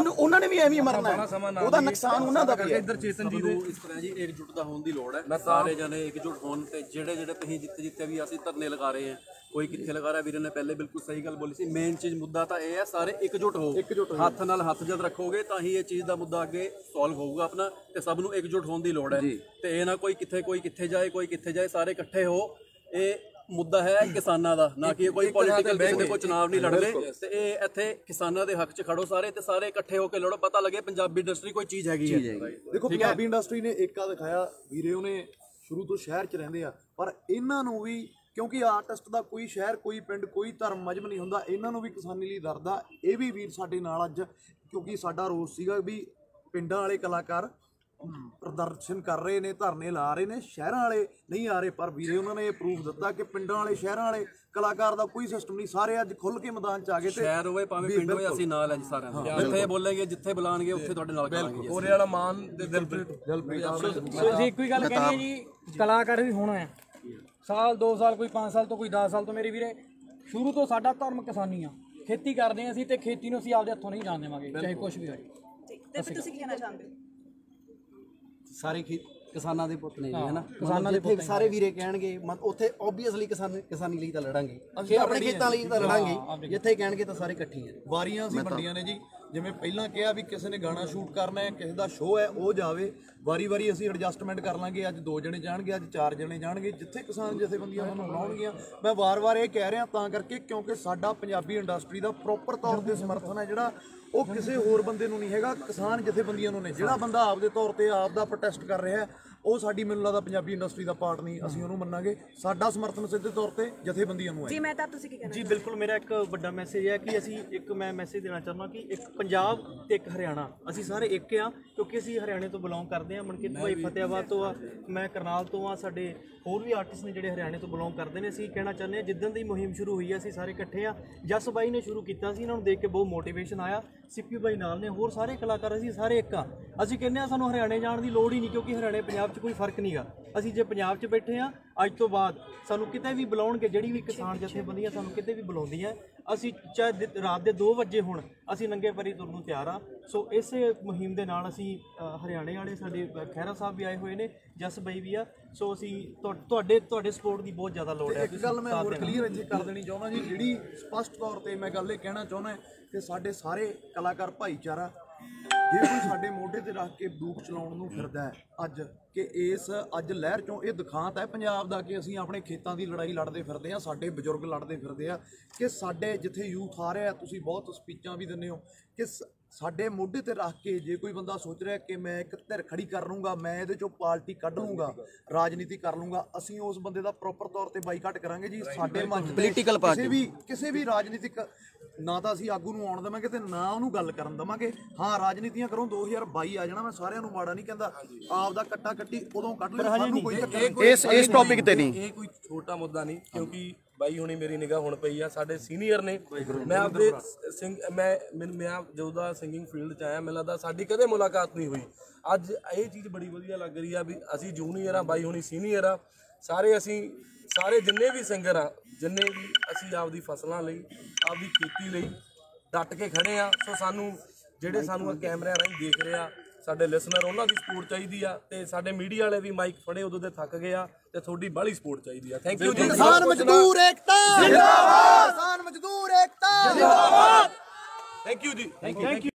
ਉਹਨਾਂ ਨੇ ਵੀ ਐਵੇਂ ਮਰਨਾ ਹੈ, ਉਹਦਾ ਨੁਕਸਾਨ ਉਹਨਾਂ ਦਾ ਵੀ ਹੈ। ਇੱਧਰ ਚੇਤਨ ਜੀ ਦੇ ਇਸ ਤਰ੍ਹਾਂ ਜੀ एकजुट ਦਾ ਹੋਣ ਦੀ ਲੋੜ ਹੈ, ਸਾਰੇ ਜਣੇ एकजुट ਹੋਣ ਤੇ ਜਿਹੜੇ ਤੁਸੀਂ ਜਿੱਥੇ ਵੀ ਅਸੀਂ ਧਰਨੇ ਲਗਾ ਰਹੇ ਹਾਂ, ਕੋਈ ਕਿੱਥੇ ਲਗਾ ਰਿਹਾ। ਵੀਰੇ ਨੇ ਪਹਿਲੇ ਬਿਲਕੁਲ ਸਹੀ ਗੱਲ ਬੋਲੀ ਸੀ। ਮੇਨ ਚੀਜ਼ ਮੁੱਦਾ ਤਾਂ ਇਹ ਹੈ, ਸਾਰੇ ਇਕਜੁੱਟ ਹੋ, ਹੱਥ ਨਾਲ ਹੱਥ ਜਦ ਰੱਖੋਗੇ ਤਾਂ ਹੀ ਇਹ ਚੀਜ਼ ਦਾ ਮੁੱਦਾ ਅੱਗੇ ਸੋਲਵ ਹੋਊਗਾ ਆਪਣਾ, ਤੇ ਸਭ ਨੂੰ ਇਕਜੁੱਟ ਹੋਣ ਦੀ ਲੋੜ ਹੈ। ਤੇ ਇਹ ਨਾ ਕੋਈ ਕਿੱਥੇ ਜਾਏ, ਕੋਈ ਕਿੱਥੇ ਜਾਏ, ਸਾਰੇ ਇਕੱਠੇ ਹੋ। ਇਹ ਮੁੱਦਾ ਹੈ ਕਿਸਾਨਾਂ ਦਾ, ਨਾ ਕਿ ਕੋਈ ਪੋਲੀਟੀਕਲ ਕਿਸੇ ਦੇ ਕੋਈ ਚੁਣਾਵ ਨਹੀਂ ਲੜਦੇ। ਤੇ ਇਹ ਇੱਥੇ ਕਿਸਾਨਾਂ ਦੇ ਹੱਕ 'ਚ ਖੜੋ ਸਾਰੇ, ਤੇ ਸਾਰੇ ਇਕੱਠੇ ਹੋ ਕੇ ਲੜੋ, ਪਤਾ ਲੱਗੇ ਪੰਜਾਬੀ ਇੰਡਸਟਰੀ ਕੋਈ ਚੀਜ਼ ਹੈਗੀ ਹੈ। ਦੇਖੋ ਪੰਜਾਬੀ ਇੰਡਸਟਰੀ ਨੇ ਏਕਾ ਦਿਖਾਇਆ ਵੀਰੇ, ਉਹਨੇ ਸ਼ੁਰੂ ਤੋਂ ਸ਼ਹਿਰ 'ਚ ਰਹਿੰਦੇ ਆ, ਪਰ ਇਹਨਾਂ ਨੂੰ ਵੀ, ਕਿਉਂਕਿ ਆਰਟਿਸਟ ਦਾ ਕੋਈ ਸ਼ਹਿਰ, ਕੋਈ ਪਿੰਡ, ਕੋਈ ਧਰਮ ਮਜ਼ਹਬ ਨਹੀਂ ਹੁੰਦਾ, ਇਹਨਾਂ ਨੂੰ ਵੀ ਕਿਸਾਨੀ ਲਈ ਦਰਦ ਆ। ਇਹ ਵੀ ਵੀਰ ਸਾਡੇ ਨਾਲ ਅੱਜ, ਕਿਉਂਕਿ ਸਾਡਾ ਰੋਸ ਸੀਗਾ ਵੀ ਪਿੰਡਾਂ ਵਾਲੇ ਕਲਾਕਾਰ ਪ੍ਰਦਰਸ਼ਨ ਕਰ ਰਹੇ ਨੇ, ਧਰਨੇ ਲਾ ਰਹੇ ਨੇ, ਸ਼ਹਿਰਾਂ ਵਾਲੇ ਨਹੀਂ ਆ ਰਹੇ, ਪਰ ਵੀਰੇ ਉਹਨਾਂ ਨੇ ਇਹ ਪ੍ਰੂਫ ਦਿੱਤਾ ਕਿ ਪਿੰਡਾਂ ਵਾਲੇ, ਸ਼ਹਿਰਾਂ ਵਾਲੇ ਕਲਾਕਾਰ ਦਾ ਕੋਈ ਸਿਸਟਮ ਨਹੀਂ, ਸਾਰੇ ਅੱਜ ਖੁੱਲ ਕੇ ਮੈਦਾਨ 'ਚ ਆ ਗਏ। ਤੇ ਸ਼ਹਿਰ ਹੋਵੇ ਭਾਵੇਂ ਪਿੰਡ ਹੋਵੇ, ਅਸੀਂ ਨਾਲ ਹੈ ਜੀ ਸਾਰਿਆਂ ਦੇ, ਜਿੱਥੇ ਬੋਲੇਗੇ, ਜਿੱਥੇ ਬੁਲਾਣਗੇ ਉੱਥੇ ਤੁਹਾਡੇ ਨਾਲ ਕਰਾਂਗੇ। ਕੋਰੇ ਵਾਲਾ ਮਾਨ ਤੇ ਦਿਲਪ੍ਰੀਤ ਜੀ ਇੱਕੋ ਹੀ ਗੱਲ ਕਹਿੰਦੀ ਹੈ ਜੀ, ਕਲਾਕਾਰ ਵੀ ਹੋਣਾ ਹੈ, ਸਾਲ 2 ਸਾਲ, ਕੋਈ 5 ਸਾਲ ਤੋਂ, ਕੋਈ 10 ਸਾਲ ਤੋਂ। ਮੇਰੇ ਵੀਰੇ ਸ਼ੁਰੂ ਤੋਂ ਸਾਡਾ ਧਰਮ ਕਿਸਾਨੀ ਆ, ਖੇਤੀ ਕਰਦੇ ਹਾਂ ਅਸੀਂ, ਤੇ ਖੇਤੀ ਨੂੰ ਅਸੀਂ ਆਪਦੇ ਹੱਥੋਂ ਨਹੀਂ ਜਾਣ ਦੇਵਾਂਗੇ, ਚਾਹੇ ਕੁਝ ਵੀ ਹੋਏ। ਤੇ ਫਿਰ ਤੁਸੀਂ ਕੀ ਕਹਿਣਾ ਚਾਹੁੰਦੇ ਹੋ? ਸਾਰੇ ਕਿਸਾਨਾਂ ਦੇ ਪੁੱਤ ਨੇ ਜੀ, ਹੈ ਨਾ, ਕਿਸਾਨਾਂ ਦੇ ਪੁੱਤ ਸਾਰੇ ਵੀਰੇ ਕਹਿਣਗੇ ਉੱਥੇ ਓਬਵੀਅਸਲੀ ਕਿਸਾਨੀ ਲਈ ਤਾਂ ਲੜਾਂਗੇ, ਅਸੀਂ ਆਪਣੇ ਖੇਤਾਂ ਲਈ ਤਾਂ ਲੜਾਂਗੇ, ਜਿੱਥੇ ਕਹਿਣਗੇ ਤਾਂ ਸਾਰੇ ਇਕੱਠੇ ਆ। ਵਾਰੀਆਂ ਅਸੀਂ ਵੰਡੀਆਂ ਨੇ ਜੀ, ਜਿਵੇਂ ਪਹਿਲਾਂ ਕਿਹਾ ਵੀ ਕਿਸੇ ਨੇ ਗਾਣਾ ਸ਼ੂਟ ਕਰਨਾ ਹੈ, ਕਿਸੇ ਦਾ ਸ਼ੋਅ ਹੈ, ਉਹ ਜਾਵੇ, ਵਾਰੀ ਅਸੀਂ ਐਡਜਸਟਮੈਂਟ ਕਰ ਲਾਂਗੇ। ਅੱਜ 2 ਜਣੇ ਜਾਣਗੇ, ਅੱਜ 4 ਜਣੇ ਜਾਣਗੇ, ਜਿੱਥੇ ਕਿਸਾਨ ਜਥੇਬੰਦੀਆਂ ਸਾਨੂੰ ਬੁਲਾਉਣਗੀਆਂ। ਮੈਂ ਵਾਰ-ਵਾਰ ਇਹ ਕਹਿ ਰਿਹਾ ਤਾਂ ਕਰਕੇ, ਕਿਉਂਕਿ ਸਾਡਾ ਪੰਜਾਬੀ ਇੰਡਸਟਰੀ ਦਾ ਪ੍ਰੋਪਰ ਤੌਰ ਤੇ ਸਮਰਥਨ ਹੈ ਜਿਹੜਾ, ਉਹ ਕਿਸੇ ਹੋਰ ਬੰਦੇ ਨੂੰ ਨਹੀਂ ਹੈਗਾ, ਕਿਸਾਨ ਜਥੇਬੰਦੀਆਂ ਨੂੰ ਨੇ। ਜਿਹੜਾ ਬੰਦਾ ਆਪਦੇ ਤੌਰ ਤੇ ਆਪ ਦਾ ਪ੍ਰੋਟੈਸਟ ਕਰ ਰਿਹਾ, ਉਹ ਸਾਡੀ ਮੈਨੂੰ ਲੱਗਦਾ ਪੰਜਾਬੀ ਇੰਡਸਟਰੀ ਦਾ ਪਾਰਟ ਨਹੀਂ, ਅਸੀਂ ਉਹਨੂੰ ਮੰਨਾਂਗੇ। ਸਾਡਾ ਸਮਰਥਨ ਸਿੱਧੇ ਤੌਰ ਤੇ ਜਥੇਬੰਦੀਆਂ ਨੂੰ ਹੈ। ਜੀ ਮਹਿਤਾਬ, ਤੁਸੀਂ ਕੀ ਕਹਿਣਾ? ਜੀ ਬਿਲਕੁਲ, ਮੇਰਾ ਇੱਕ ਵੱਡਾ ਮੈਸੇਜ ਹੈ ਕਿ ਅਸੀਂ ਮੈਂ ਮੈਸੇਜ ਦੇਣਾ ਚਾਹੁੰਦਾ ਕਿ ਇੱਕ ਪੰਜਾਬ ਤੇ ਇੱਕ ਹਰਿਆਣਾ, ਅਸੀਂ ਸਾਰੇ ਇੱਕ ਆ, ਕਿਉਂਕਿ ਅਸੀਂ ਹਰਿਆਣੇ ਤੋਂ ਬਿਲੋਂਗ ਕਰਦੇ ਹਾਂ। ਮਨਕੀਰਤ ਭਾਈ ਫਤਿਆਬਾਦ ਤੋਂ ਆ, ਮੈਂ ਕਰਨਾਲ ਤੋਂ ਆ, ਸਾਡੇ ਹੋਰ ਵੀ ਆਰਟਿਸਟ ਨੇ ਜਿਹੜੇ ਹਰਿਆਣੇ ਤੋਂ ਬਿਲੋਂਗ ਕਰਦੇ ਨੇ। ਅਸੀਂ ਕਹਿਣਾ ਚਾਹੁੰਦੇ ਹਾਂ, ਜਿੱਦਣ ਦੀ ਮੁਹਿੰਮ ਸ਼ੁਰੂ ਹੋਈ ਹੈ, ਅਸੀਂ ਸਾਰੇ ਇਕੱਠੇ ਆ। ਜਸ ਬਾਈ ਨੇ ਸ਼ੁਰੂ ਕੀਤਾ ਸੀ, ਇਹਨਾਂ ਨੂੰ ਦੇਖ ਕੇ ਬਹੁਤ ਮੋਟੀਵੇਸ਼ਨ ਆਇਆ। ਸਿੱਪੀ ਬਾਈ ਨਾਲ ਨੇ, ਹੋਰ ਸਾਰੇ ਕਲਾਕਾਰ, ਅਸੀਂ ਸਾਰੇ ਇੱਕ ਆ। ਅਸੀਂ ਕਹਿੰਦੇ ਹਾਂ ਸਾਨੂੰ ਹਰਿਆਣੇ ਜਾਣ ਦੀ ਲੋੜ ਹੀ ਨਹੀਂ, ਕਿਉਂਕਿ ਹਰਿਆਣੇ ਪੰਜਾਬ 'ਚ ਕੋਈ ਫਰਕ ਨਹੀਂਗਾ। ਅਸੀਂ ਜੇ ਪੰਜਾਬ 'ਚ ਬੈਠੇ ਆ, ਅੱਜ ਤੋਂ ਬਾਅਦ ਸਾਨੂੰ ਕਿਤੇ ਵੀ ਬੁਲਾਉਣਗੇ, ਜਿਹੜੀ ਵੀ ਕਿਸਾਨ ਜਥੇਬੰਦੀਆਂ ਸਾਨੂੰ ਕਿਤੇ ਵੀ ਬੁਲਾਉਂਦੀਆਂ, ਅਸੀਂ ਚਾਹੇ ਰਾਤ ਦੇ 2 ਵਜੇ ਹੁਣ, ਅਸੀਂ ਨੰਗੇ ਪੈਰੀ ਤੁਰਨ ਨੂੰ ਤਿਆਰ ਆ। ਸੋ ਇਸੇ ਮੁਹਿੰਮ ਦੇ ਨਾਲ ਅਸੀਂ ਹਰਿਆਣੇ ਵਾਲੇ ਸਾਡੇ ਖਹਿਰਾ ਸਾਹਿਬ ਵੀ ਆਏ ਹੋਏ ਨੇ, ਜਸ ਬਾਈ ਵੀ ਆ। ਸੋ ਅਸੀਂ ਤੁਹਾਡੇ ਸਪੋਰਟ ਦੀ ਬਹੁਤ ਜ਼ਿਆਦਾ ਲੋੜ ਹੈ। ਇੱਕ ਗੱਲ ਮੈਂ ਹੋਰ ਕਲੀਅਰ ਇੱਥੇ ਕਰ ਦੇਣੀ ਚਾਹੁੰਦਾ ਜੀ, ਜਿਹੜੀ ਸਪਸ਼ਟ ਤੌਰ ਤੇ ਮੈਂ ਗੱਲ ਇਹ ਕਹਿਣਾ ਚਾਹੁੰਦਾ ਕਿ ਸਾਡੇ ਸਾਰੇ ਕਲਾਕਾਰ ਭਾਈਚਾਰਾ, ਜੇ ਕੋਈ ਸਾਡੇ ਮੋਢੇ ਤੇ ਰੱਖ ਕੇ ਬੰਦੂਕ ਚਲਾਉਣ ਨੂੰ ਫਿਰਦਾ ਹੈ ਅੱਜ, ਕਿ ਇਸ ਅੱਜ ਲਹਿਰ ਚੋਂ ਇਹ ਦਿਖਾਂਤ ਹੈ ਪੰਜਾਬ ਦਾ ਕਿ ਅਸੀਂ ਆਪਣੇ ਖੇਤਾਂ ਦੀ ਲੜਾਈ ਲੜਦੇ ਫਿਰਦੇ ਹਾਂ, ਸਾਡੇ ਬਜ਼ੁਰਗ ਲੜਦੇ ਫਿਰਦੇ ਆ, ਕਿ ਸਾਡੇ ਜਿੱਥੇ ਯੂਥ ਆ ਰਿਹਾ, ਤੁਸੀਂ ਬਹੁਤ ਸਪੀਚਾਂ ਵੀ ਦਿੰਦੇ ਹੋ, ਕਿ ਸਾਡੇ ਮੋਢੇ ਤੇ ਰੱਖ ਕੇ ਜੇ ਕੋਈ ਬੰਦਾ ਸੋਚ ਰਿਹਾ ਕਿ ਮੈਂ ਇੱਕ ਧਿਰ ਖੜੀ ਕਰ ਲੂੰਗਾ, ਮੈਂ ਇਹਦੇ ਚੋਂ ਪਾਰਟੀ ਕੱਢ ਲੂੰਗਾ, ਰਾਜਨੀਤੀ ਕਰ ਲੂੰਗਾ, ਅਸੀਂ ਉਸ ਬੰਦੇ ਦਾ ਪ੍ਰੋਪਰ ਤੌਰ ਤੇ ਬਾਈਕਾਟ ਕਰਾਂਗੇ ਜੀ। ਸਾਡੇ ਮੰਚ ਪੋਲੀਟੀਕਲ ਪਾਰਟੀ ਕਿਸੇ ਵੀ ਰਾਜਨੀਤਿਕ, ਨਾ ਤਾਂ ਅਸੀਂ ਆਗੂ ਨੂੰ ਆਉਣ ਦੇਵਾਂਗੇ ਤੇ ਨਾ ਉਹਨੂੰ ਗੱਲ ਕਰਨ ਦੇਵਾਂਗੇ। ਹਾਂ, ਰਾਜਨੀਤੀਆਂ ਕਰੋ, 2022 ਆ ਜਾਣਾ, ਮੈਂ ਸਾਰਿਆਂ ਨੂੰ ਮਾੜਾ ਨਹੀਂ ਕਹਿੰਦਾ, ਆਪ ਦਾ ਕੱਟਾ ਕੱਟੀ ਉਦੋਂ ਕੱਢ ਲੈ, ਸਾਨੂੰ ਕੋਈ ਇਸ ਟੌਪਿਕ ਤੇ ਨਹੀਂ। ਇਹ ਕੋਈ ਛੋਟਾ ਮੁੱਦਾ ਨਹੀਂ, ਕਿਉਂਕਿ ਬਾਈ ਹੁਣੀ ਮੇਰੀ ਨਿਗਾਹ ਹੁਣ ਪਈ ਆ, ਸਾਡੇ ਸੀਨੀਅਰ ਨੇ। ਮੈਂ ਆਪਦੇ ਮੈਂ ਜਦੋਂ ਦਾ ਸਿੰਗਿੰਗ ਫੀਲਡ 'ਚ ਆਇਆ, ਮੈਨੂੰ ਲੱਗਦਾ ਸਾਡੀ ਕਦੇ ਮੁਲਾਕਾਤ ਨਹੀਂ ਹੋਈ। ਅੱਜ ਇਹ ਚੀਜ਼ ਬੜੀ ਵਧੀਆ ਲੱਗ ਰਹੀ ਆ ਵੀ ਅਸੀਂ ਜੂਨੀਅਰ ਆ, ਬਾਈ ਹੁਣੀ ਸੀਨੀਅਰ ਆ, ਸਾਰੇ ਜਿੰਨੇ ਵੀ ਸਿੰਗਰ ਆ, ਜਿੰਨੇ ਵੀ ਅਸੀਂ ਆਪਦੀ ਫਸਲਾਂ ਲਈ, ਆਪਦੀ ਖੇਤੀ ਲਈ ਡਟ ਕੇ ਖੜੇ ਆ। ਸੋ ਸਾਨੂੰ ਜਿਹੜੇ ਸਾਨੂੰ ਕੈਮਰਿਆਂ ਰਾਹੀਂ ਦੇਖ ਰਹੇ ਆ, ਸਾਡੇ ਲਿਸਨਰ, ਉਹਨਾਂ ਦੀ ਸਪੋਰਟ ਚਾਹੀਦੀ ਆ, ਤੇ ਸਾਡੇ ਮੀਡੀਆ ਵਾਲੇ ਵੀ ਮਾਈਕ ਫੜੇ ਉਦੋਂ ਦੇ ਥੱਕ ਗਏ ਆ, ਤੇ ਤੁਹਾਡੀ ਬਾਹਲੀ ਸਪੋਰਟ ਚਾਹੀਦੀ ਆ। ਥੈਂਕ ਯੂ ਜੀ। ਕਿਸਾਨ ਮਜ਼ਦੂਰ ਏਕਤਾ ਜ਼ਿੰਦਾਬਾਦ, ਕਿਸਾਨ ਮਜ਼ਦੂਰ ਏਕਤਾ ਜ਼ਿੰਦਾਬਾਦ। ਥੈਂਕ ਯੂ ਜੀ।